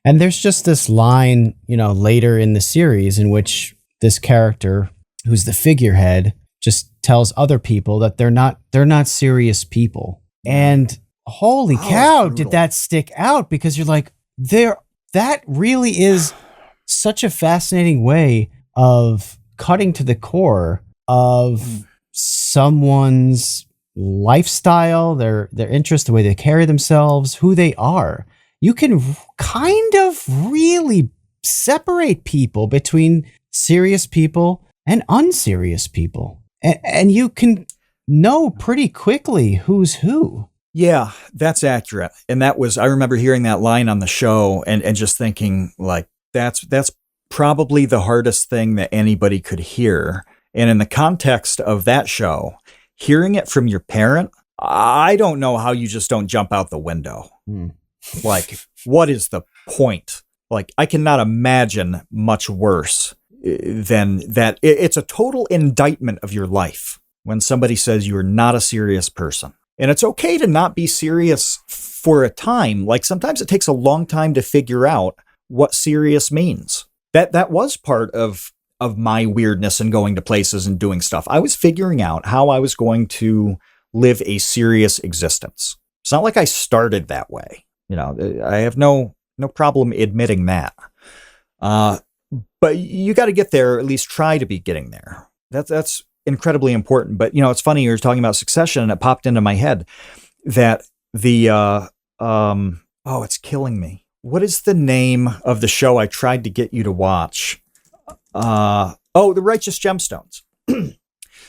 And there's just this line, later in the series in which this character, who's the figurehead, just tells other people that they're not serious people. And holy cow, did that stick out? Because you're like, that really is such a fascinating way of cutting to the core of someone's lifestyle, their interest, the way they carry themselves, who they are. You can kind of really separate people between serious people and unserious people. And you can know pretty quickly who's who. Yeah, that's accurate. And I remember hearing that line on the show and just thinking like, that's probably the hardest thing that anybody could hear. And in the context of that show, hearing it from your parent, I don't know how you just don't jump out the window. Like, what is the point Like, I cannot imagine much worse than that. It's a total indictment of your life when somebody says you're not a serious person. And it's okay to not be serious for a time. Like, sometimes it takes a long time to figure out what serious means. That was part of my weirdness and going to places and doing stuff. I was figuring out how I was going to live a serious existence. It's not like I started that way. You know, I have no problem admitting that. But you got to get there, or at least try to be getting there. That's incredibly important. But, you know, it's funny, you were talking about Succession, and it popped into my head that it's killing me. What is the name of the show I tried to get you to watch? The Righteous Gemstones.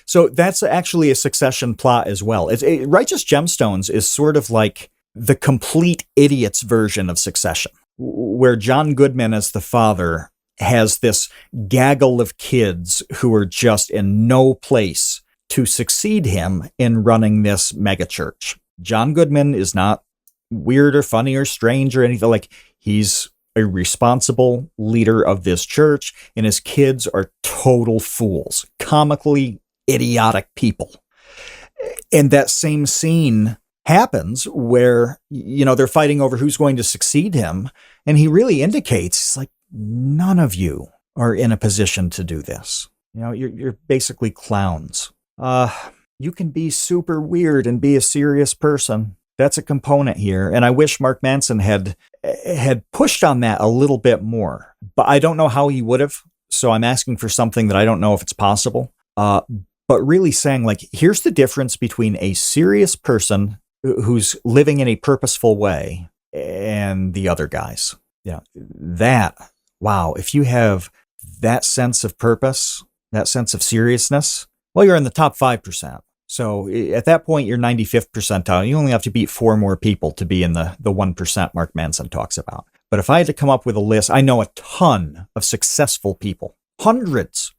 So that's actually a Succession plot as well. Righteous Gemstones is sort of like the complete idiot's version of Succession, where John Goodman as the father has this gaggle of kids who are just in no place to succeed him in running this megachurch. John Goodman is not weird or funny or strange or anything. Like, he's a responsible leader of this church, and his kids are total fools, comically idiotic people. And that same scene happens where, you know, they're fighting over who's going to succeed him. And he really indicates, like, none of you are in a position to do this. You know, you're basically clowns. You can be super weird and be a serious person. That's a component here. And I wish Mark Manson had pushed on that a little bit more, but I don't know how he would have. So I'm asking for something that I don't know if it's possible. But really saying, like, here's the difference between a serious person who's living in a purposeful way and the other guys. Yeah, wow. If you have that sense of purpose, that sense of seriousness, well, you're in the top 5%. So at that point, you're 95th percentile. You only have to beat 4 more people to be in the 1% Mark Manson talks about. But if I had to come up with a list, I know a ton of successful people, hundreds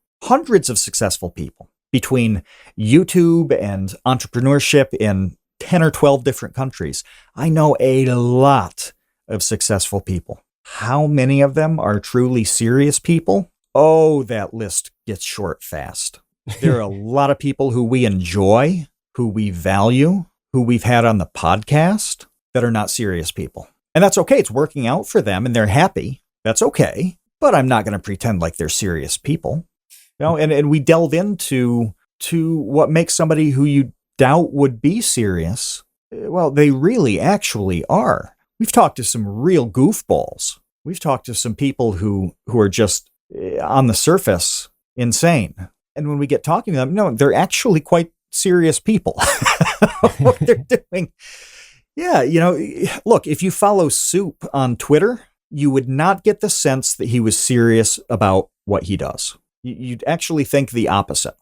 of successful people between YouTube and entrepreneurship in 10 or 12 different countries. I know a lot of successful people. How many of them are truly serious people? Oh, that list gets short fast. There are a lot of people who we enjoy, who we value, who we've had on the podcast that are not serious people. And that's okay. It's working out for them and they're happy. That's okay. But I'm not going to pretend like they're serious people. You know, and we delve into what makes somebody who you doubt would be serious. Well, they really actually are. We've talked to some real goofballs. We've talked to some people who are just on the surface insane. And when we get talking to them, no, they're actually quite serious people. What they're doing. Yeah, you know, look, if you follow Soup on Twitter, you would not get the sense that he was serious about what he does. You'd actually think the opposite.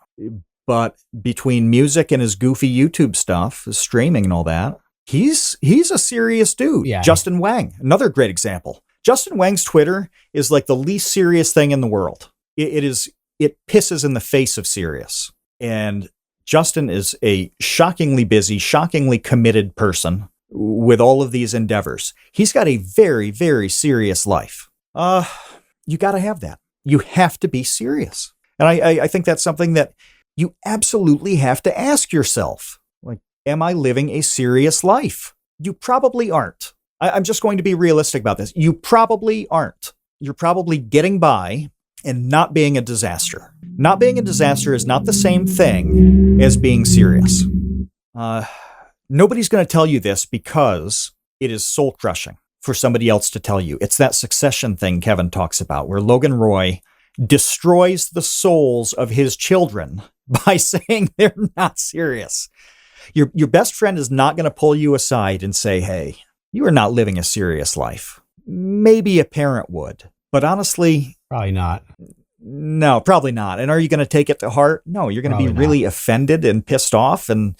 But between music and his goofy YouTube stuff, his streaming and all that, he's a serious dude. Yeah. Justin Wang, another great example. Justin Wang's Twitter is like the least serious thing in the world. It pisses in the face of serious. And Justin is a shockingly busy, shockingly committed person with all of these endeavors. He's got a very, very serious life. You got to have that. You have to be serious. And I think that's something that you absolutely have to ask yourself. Like, am I living a serious life? You probably aren't. I'm just going to be realistic about this. You probably aren't. You're probably getting by and not being a disaster. Not being a disaster is not the same thing as being serious. Nobody's going to tell you this because it is soul crushing for somebody else to tell you. It's that Succession thing Kevin talks about, where Logan Roy destroys the souls of his children by saying they're not serious. Your best friend is not going to pull you aside and say, hey, you are not living a serious life. Maybe a parent would, but honestly, probably not. No, probably not. And are you going to take it to heart? No, you're going to be really offended and pissed off. And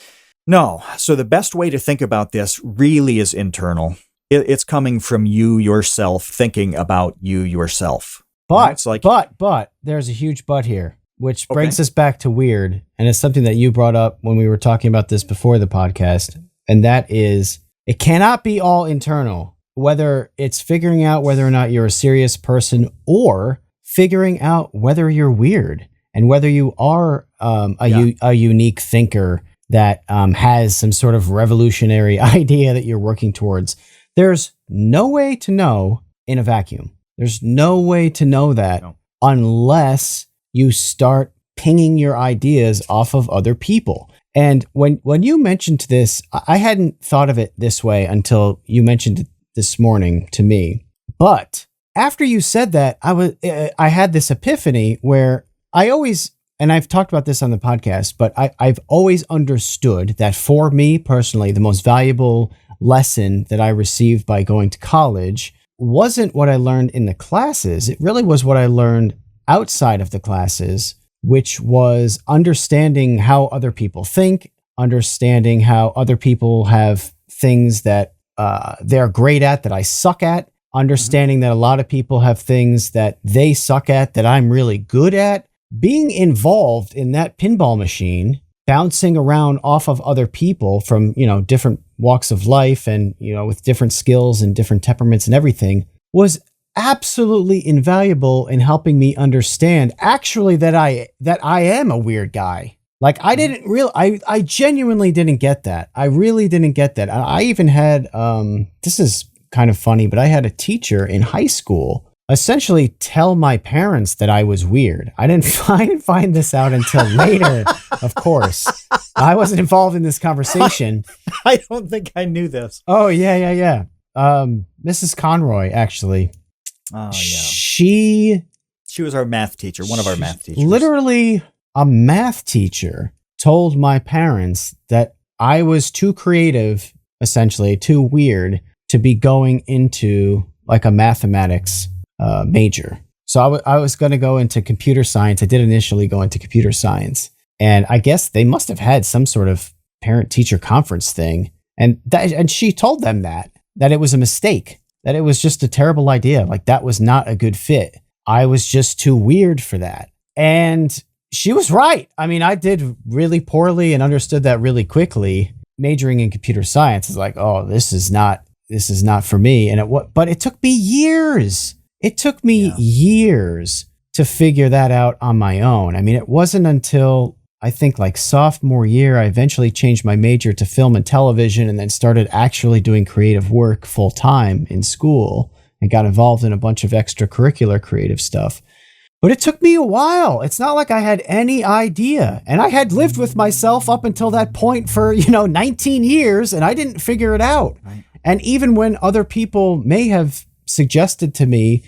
no. So the best way to think about this really is internal. It's coming from you yourself, thinking about you yourself. But it's like, but there's a huge but here, which brings us back to weird. And it's something that you brought up when we were talking about this before the podcast. And that is, it cannot be all internal. whether it's figuring out whether or not you're a serious person or figuring out whether you're weird and whether you are a unique thinker that has some sort of revolutionary idea that you're working towards. There's no way to know in a vacuum. There's no way to know that unless you start pinging your ideas off of other people. And when you mentioned this, I hadn't thought of it this way until you mentioned it this morning to me. But after you said that, I had this epiphany where I always, and I've talked about this on the podcast, but I've always understood that for me personally, the most valuable lesson that I received by going to college wasn't what I learned in the classes. It really was what I learned outside of the classes, which was understanding how other people think, understanding how other people have things that they're great at that I suck at, understanding that a lot of people have things that they suck at that I'm really good at. Being involved in that pinball machine, bouncing around off of other people from, different walks of life and, with different skills and different temperaments and everything, was absolutely invaluable in helping me understand actually that I am a weird guy. Like I genuinely didn't get that. I really didn't get that. I even had, this is kind of funny, but I had a teacher in high school essentially tell my parents that I was weird. I didn't find this out until later, of course. I wasn't involved in this conversation. I don't think I knew this. Oh, yeah. Mrs. Conroy, actually. Oh, yeah. She was our math teacher, one of our math teachers. Literally, a math teacher told my parents that I was too creative, essentially, too weird to be going into like a mathematics major. So I was going to go into computer science. I did initially go into computer science. And I guess they must have had some sort of parent-teacher conference thing. And she told them that it was a mistake, that it was just a terrible idea. Like that was not a good fit. I was just too weird for that. And she was right. I mean, I did really poorly and understood that really quickly. Majoring in computer science is like, oh, this is not for me. But it took me years. It took me years to figure that out on my own. I mean, it wasn't until I think like sophomore year, I eventually changed my major to film and television and then started actually doing creative work full time in school and got involved in a bunch of extracurricular creative stuff. But it took me a while. It's not like I had any idea. And I had lived with myself up until that point for, 19 years and I didn't figure it out. Right. And even when other people may have suggested to me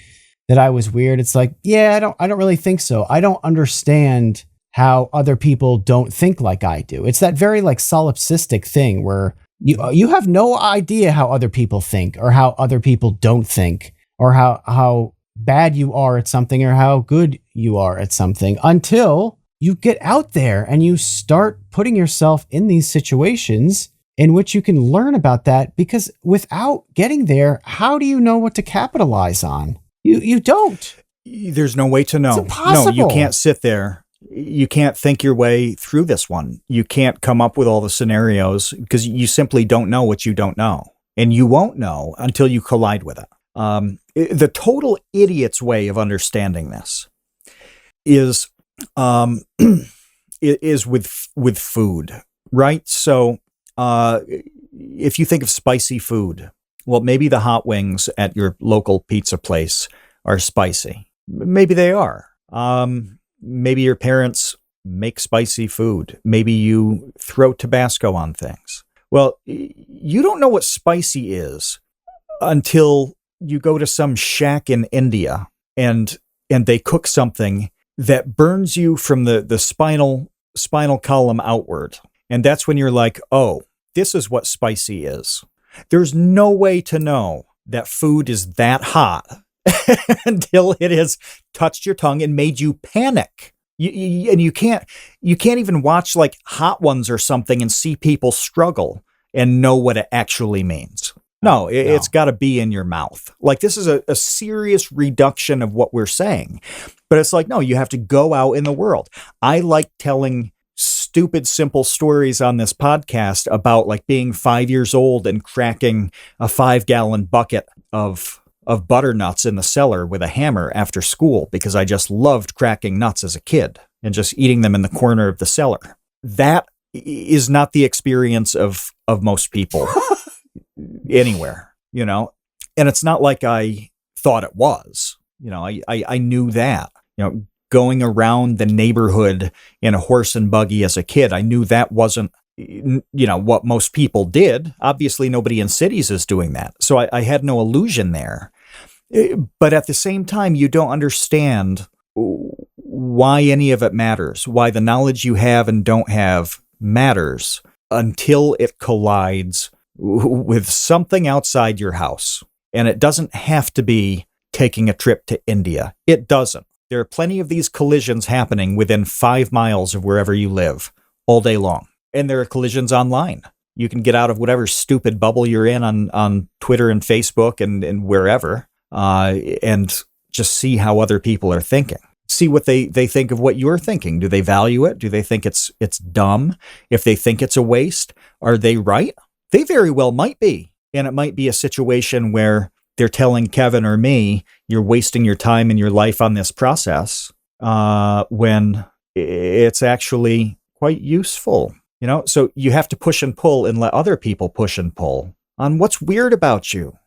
that I was weird, it's like, yeah, I don't really think so. I don't understand how other people don't think like I do. It's that very like solipsistic thing where you have no idea how other people think or how other people don't think or how bad you are at something or how good you are at something until you get out there and you start putting yourself in these situations in which you can learn about that, because without getting there, how do you know what to capitalize on? You don't. There's no way to know. It's impossible. No, you can't sit there. You can't think your way through this one. You can't come up with all the scenarios because you simply don't know what you don't know. And you won't know until you collide with it. The total idiot's way of understanding this is with food, right? So if you think of spicy food, well, maybe the hot wings at your local pizza place are spicy. Maybe they are. Maybe your parents make spicy food. Maybe you throw Tabasco on things. Well, you don't know what spicy is until you go to some shack in India and they cook something that burns you from the spinal column outward. And that's when you're like, oh, this is what spicy is. There's no way to know that food is that hot until it has touched your tongue and made you panic. You can't even watch like Hot Ones or something and see people struggle and know what it actually means. No, it's got to be in your mouth. Like this is a serious reduction of what we're saying. But it's like, no, you have to go out in the world. I like telling stupid, simple stories on this podcast about like being 5 years old and cracking a 5-gallon bucket of butternuts in the cellar with a hammer after school because I just loved cracking nuts as a kid and just eating them in the corner of the cellar. That is not the experience of most people anywhere, you know? And it's not like I thought it was, you know, I knew that, you know, going around the neighborhood in a horse and buggy as a kid, I knew that wasn't, you know, what most people did. Obviously, nobody in cities is doing that. So I had no illusion there. But at the same time, you don't understand why any of it matters, why the knowledge you have and don't have matters until it collides with something outside your house. And it doesn't have to be taking a trip to India. It doesn't. There are plenty of these collisions happening within 5 miles of wherever you live all day long. And there are collisions online. You can get out of whatever stupid bubble you're in on Twitter and Facebook and wherever, and just see how other people are thinking. See what they think of what you're thinking. Do they value it? Do they think it's dumb? If they think it's a waste, are they right? They very well might be. And it might be a situation where they're telling Kevin or me, you're wasting your time and your life on this process, when it's actually quite useful. You know, so you have to push and pull and let other people push and pull on what's weird about you.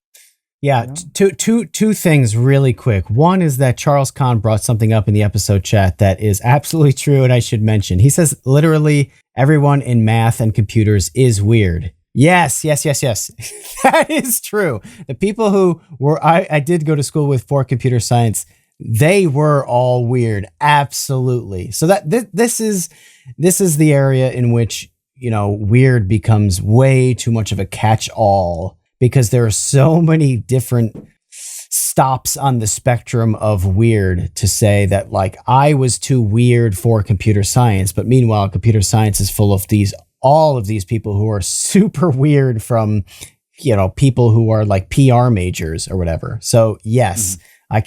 Yeah, two things really quick. One is that Charles Kahn brought something up in the episode chat that is absolutely true, and I should mention. He says literally everyone in math and computers is weird. Yes. That is true. The people who were I did go to school with for computer science, they were all weird. Absolutely. So that this is the area in which, you know, weird becomes way too much of a catch-all because there are so many different stops on the spectrum of weird to say that, like, I was too weird for computer science, but meanwhile, computer science is full of all of these people who are super weird from, you know, people who are like PR majors or whatever. So yes,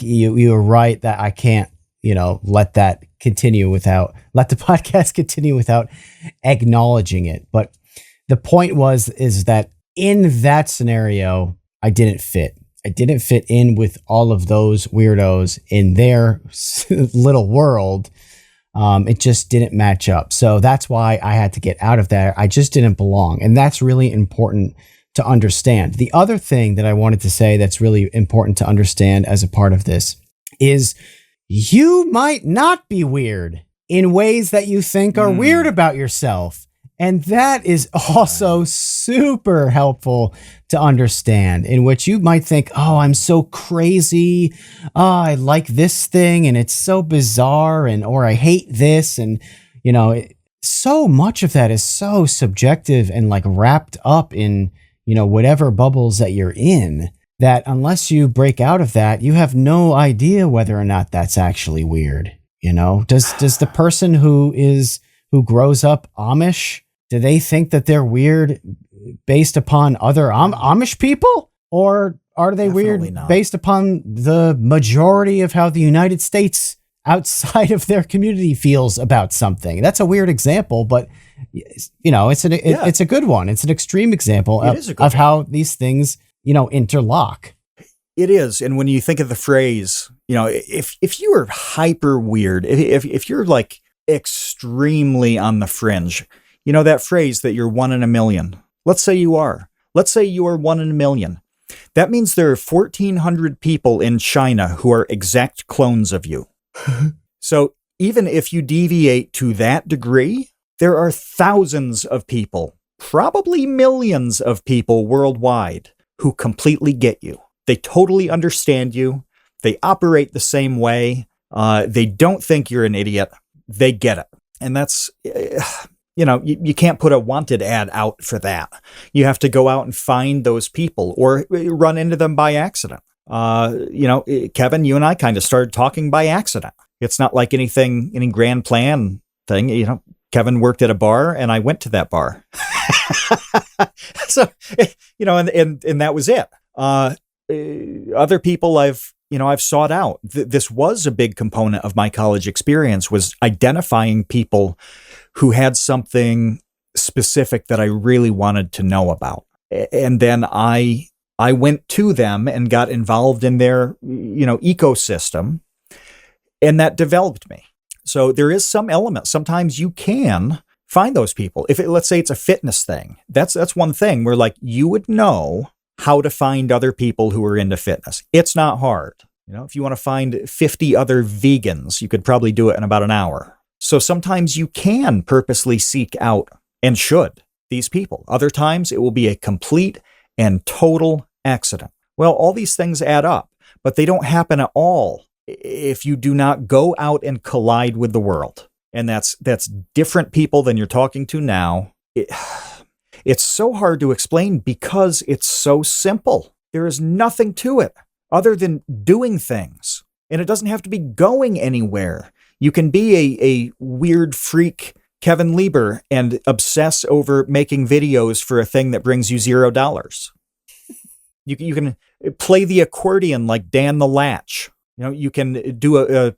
you're right that I can't, you know, let the podcast continue without acknowledging it. But the point is that in that scenario, I didn't fit. I didn't fit in with all of those weirdos in their little world. It just didn't match up. So that's why I had to get out of there. I just didn't belong. And that's really important to understand. The other thing that I wanted to say that's really important to understand as a part of this is you might not be weird in ways that you think are weird about yourself. And that is also super helpful to understand, in which you might think, oh, I'm so crazy. Oh, I like this thing and it's so bizarre, or I hate this. And, you know, so much of that is so subjective and like wrapped up in, you know, whatever bubbles that you're in, that unless you break out of that, you have no idea whether or not that's actually weird. You know, does the person who grows up Amish, do they think that they're weird based upon other Amish people? Or are they Definitely weird not. based upon the majority of how the United States outside of their community feels about something? That's a weird example, but, you know, it's a good one. It's an extreme example of how these things, you know, interlock. It is. And when you think of the phrase, you know, if you are hyper weird, if you're like extremely on the fringe, you know, that phrase that you're 1 in a million. Let's say you are 1 in a million. That means there are 1,400 people in China who are exact clones of you. So even if you deviate to that degree, there are thousands of people, probably millions of people worldwide who completely get you. They totally understand you. They operate the same way. They don't think you're an idiot. They get it. And that's... you know, you can't put a wanted ad out for that. You have to go out and find those people or run into them by accident. You know, Kevin, you and I kind of started talking by accident. It's not like any grand plan thing. You know, Kevin worked at a bar and I went to that bar. So, you know, and that was it. Other people I've sought out. This was a big component of my college experience, was identifying people who had something specific that I really wanted to know about. And then I I went to them and got involved in their, ecosystem, and that developed me. So there is some element. Sometimes you can find those people. Let's say it's a fitness thing. That's one thing where like you would know how to find other people who are into fitness. It's not hard. If you want to find 50 other vegans, you could probably do it in about an hour. So sometimes you can purposely seek out, and should, these people. Other times it will be a complete and total accident. Well, all these things add up, but they don't happen at all if you do not go out and collide with the world. And that's different people than you're talking to now. It's so hard to explain because it's so simple. There is nothing to it other than doing things. And it doesn't have to be going anywhere. You can be a weird freak Kevin Lieber and obsess over making videos for a thing that brings you $0. You can play the accordion like Dan the Latch. You can do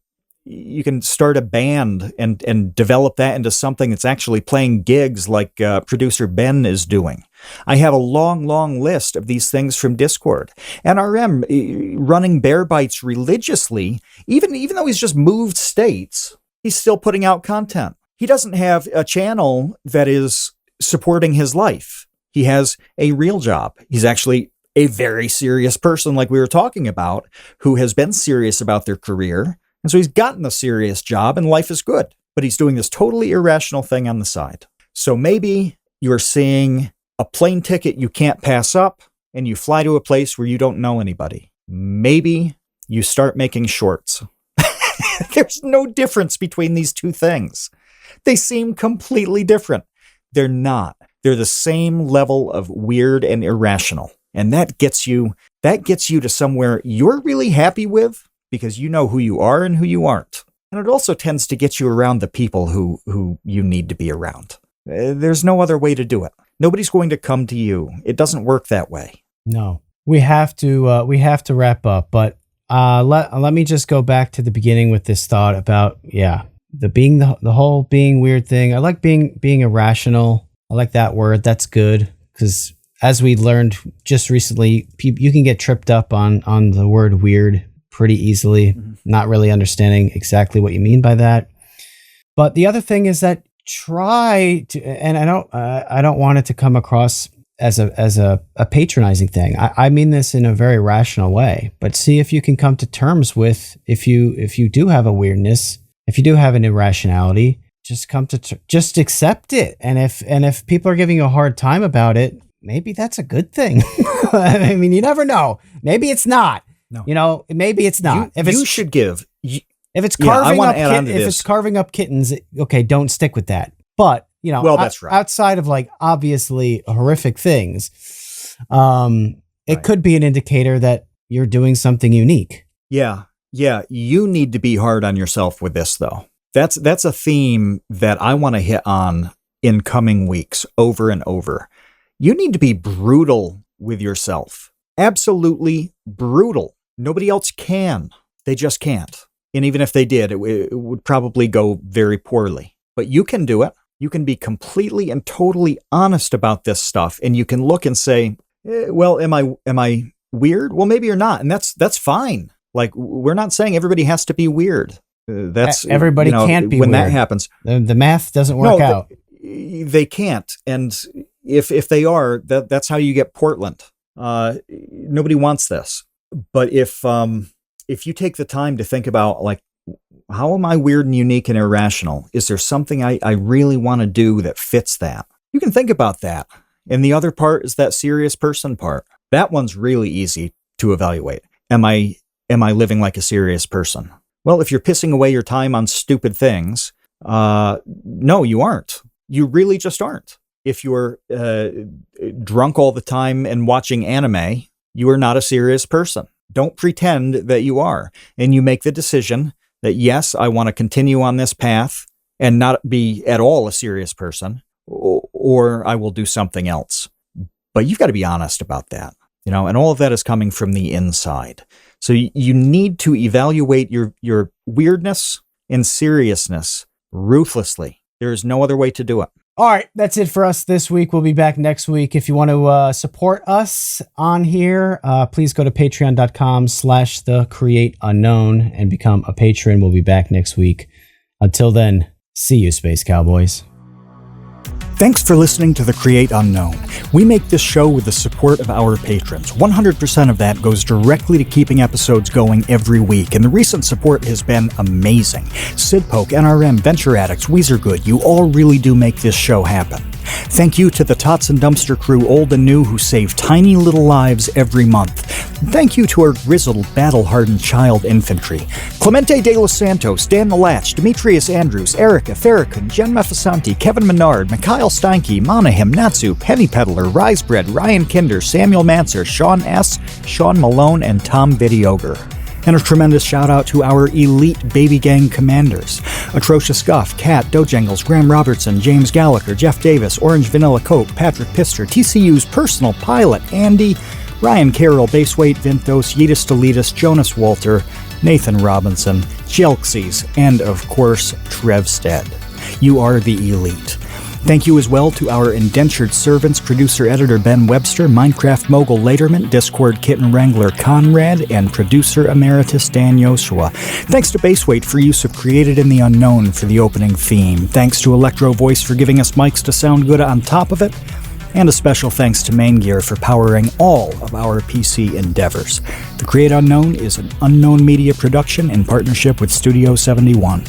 you can start a band and develop that into something that's actually playing gigs like producer Ben is doing. I have a long, long list of these things from Discord. NRM running Bear Bites religiously, even though he's just moved states, he's still putting out content. He doesn't have a channel that is supporting his life. He has a real job. He's actually a very serious person, like we were talking about, who has been serious about their career. And so he's gotten a serious job and life is good, but he's doing this totally irrational thing on the side. So maybe you're seeing a plane ticket you can't pass up and you fly to a place where you don't know anybody. Maybe you start making shorts. There's no difference between these two things. They seem completely different. They're not. They're the same level of weird and irrational. And that gets you to somewhere you're really happy with because you know who you are and who you aren't. And it also tends to get you around the people who you need to be around. There's no other way to do it. Nobody's going to come to you. It doesn't work that way. No, we have to wrap up, but let me just go back to the beginning with this thought about, the whole being weird thing. I like being irrational. I like that word. That's good because as we learned just recently, you can get tripped up on the word weird pretty easily, not really understanding exactly what you mean by that. But the other thing is that try to, and I don't want it to come across as a patronizing thing. I mean this in a very rational way, but see if you can come to terms with if you do have a weirdness, if you do have an irrationality, just accept it. And if people are giving you a hard time about it, maybe that's a good thing. I mean, you never know. Maybe it's not. No. Maybe it's not. If it's carving up kittens, okay, don't stick with that. But that's right. Outside of like obviously horrific things, it could be an indicator that you're doing something unique. Yeah. You need to be hard on yourself with this, though. That's a theme that I want to hit on in coming weeks over and over. You need to be brutal with yourself. Absolutely brutal. Nobody else can. They just can't. And even if they did, it would probably go very poorly. But you can do it. You can be completely and totally honest about this stuff. And you can look and say, well, am I weird? Well, maybe you're not. And that's fine. Like, we're not saying everybody has to be weird. That's everybody can't be when weird. That happens. The math doesn't work out. They can't. And if they are, that's how you get Portland. Nobody wants this. But if you take the time to think about, like, how am I weird and unique and irrational? Is there something I really want to do that fits that? You can think about that. And the other part is that serious person part. That one's really easy to evaluate. Am I living like a serious person? Well, if you're pissing away your time on stupid things, no, you aren't. You really just aren't. If you're drunk all the time and watching anime, you are not a serious person. Don't pretend that you are. And you make the decision that, yes, I want to continue on this path and not be at all a serious person, or I will do something else. But you've got to be honest about that, and all of that is coming from the inside. So you need to evaluate your weirdness and seriousness ruthlessly. There is no other way to do it. All right, that's it for us this week. We'll be back next week. If you want to support us on here, please go to patreon.com/thecreateunknown and become a patron. We'll be back next week. Until then, see you, Space Cowboys. Thanks for listening to The Create Unknown. We make this show with the support of our patrons. 100% of that goes directly to keeping episodes going every week, and the recent support has been amazing. Sid Poke, NRM, Venture Addicts, Weezer Good, you all really do make this show happen. Thank you to the Tots and Dumpster crew, old and new, who save tiny little lives every month. Thank you to our grizzled, battle-hardened child infantry. Clemente de los Santos, Dan the Latch, Demetrius Andrews, Erica, Farrakhan, Jen Mefasanti, Kevin Menard, Mikhail Steinke, Monahim, Natsu, Penny Peddler, Risebread, Ryan Kinder, Samuel Manser, Sean S., Sean Malone, and Tom Vidioger. And a tremendous shout out to our elite baby gang commanders: Atrocious Guff, Kat, Dojangles, Graham Robertson, James Gallagher, Jeff Davis, Orange Vanilla Coke, Patrick Pister, TCU's personal pilot, Andy, Ryan Carroll, Baseweight, Vinthos, Yeetus Deletus, Jonas Walter, Nathan Robinson, Jelksies, and of course, Trevstead. You are the elite. Thank you as well to our indentured servants, producer-editor Ben Webster, Minecraft mogul Laterman, Discord kitten wrangler Conrad, and producer emeritus Dan Yoshua. Thanks to Baseweight for use of Created in the Unknown for the opening theme. Thanks to Electro Voice for giving us mics to sound good on top of it. And a special thanks to Main Gear for powering all of our PC endeavors. The Create Unknown is an Unknown Media production in partnership with Studio 71.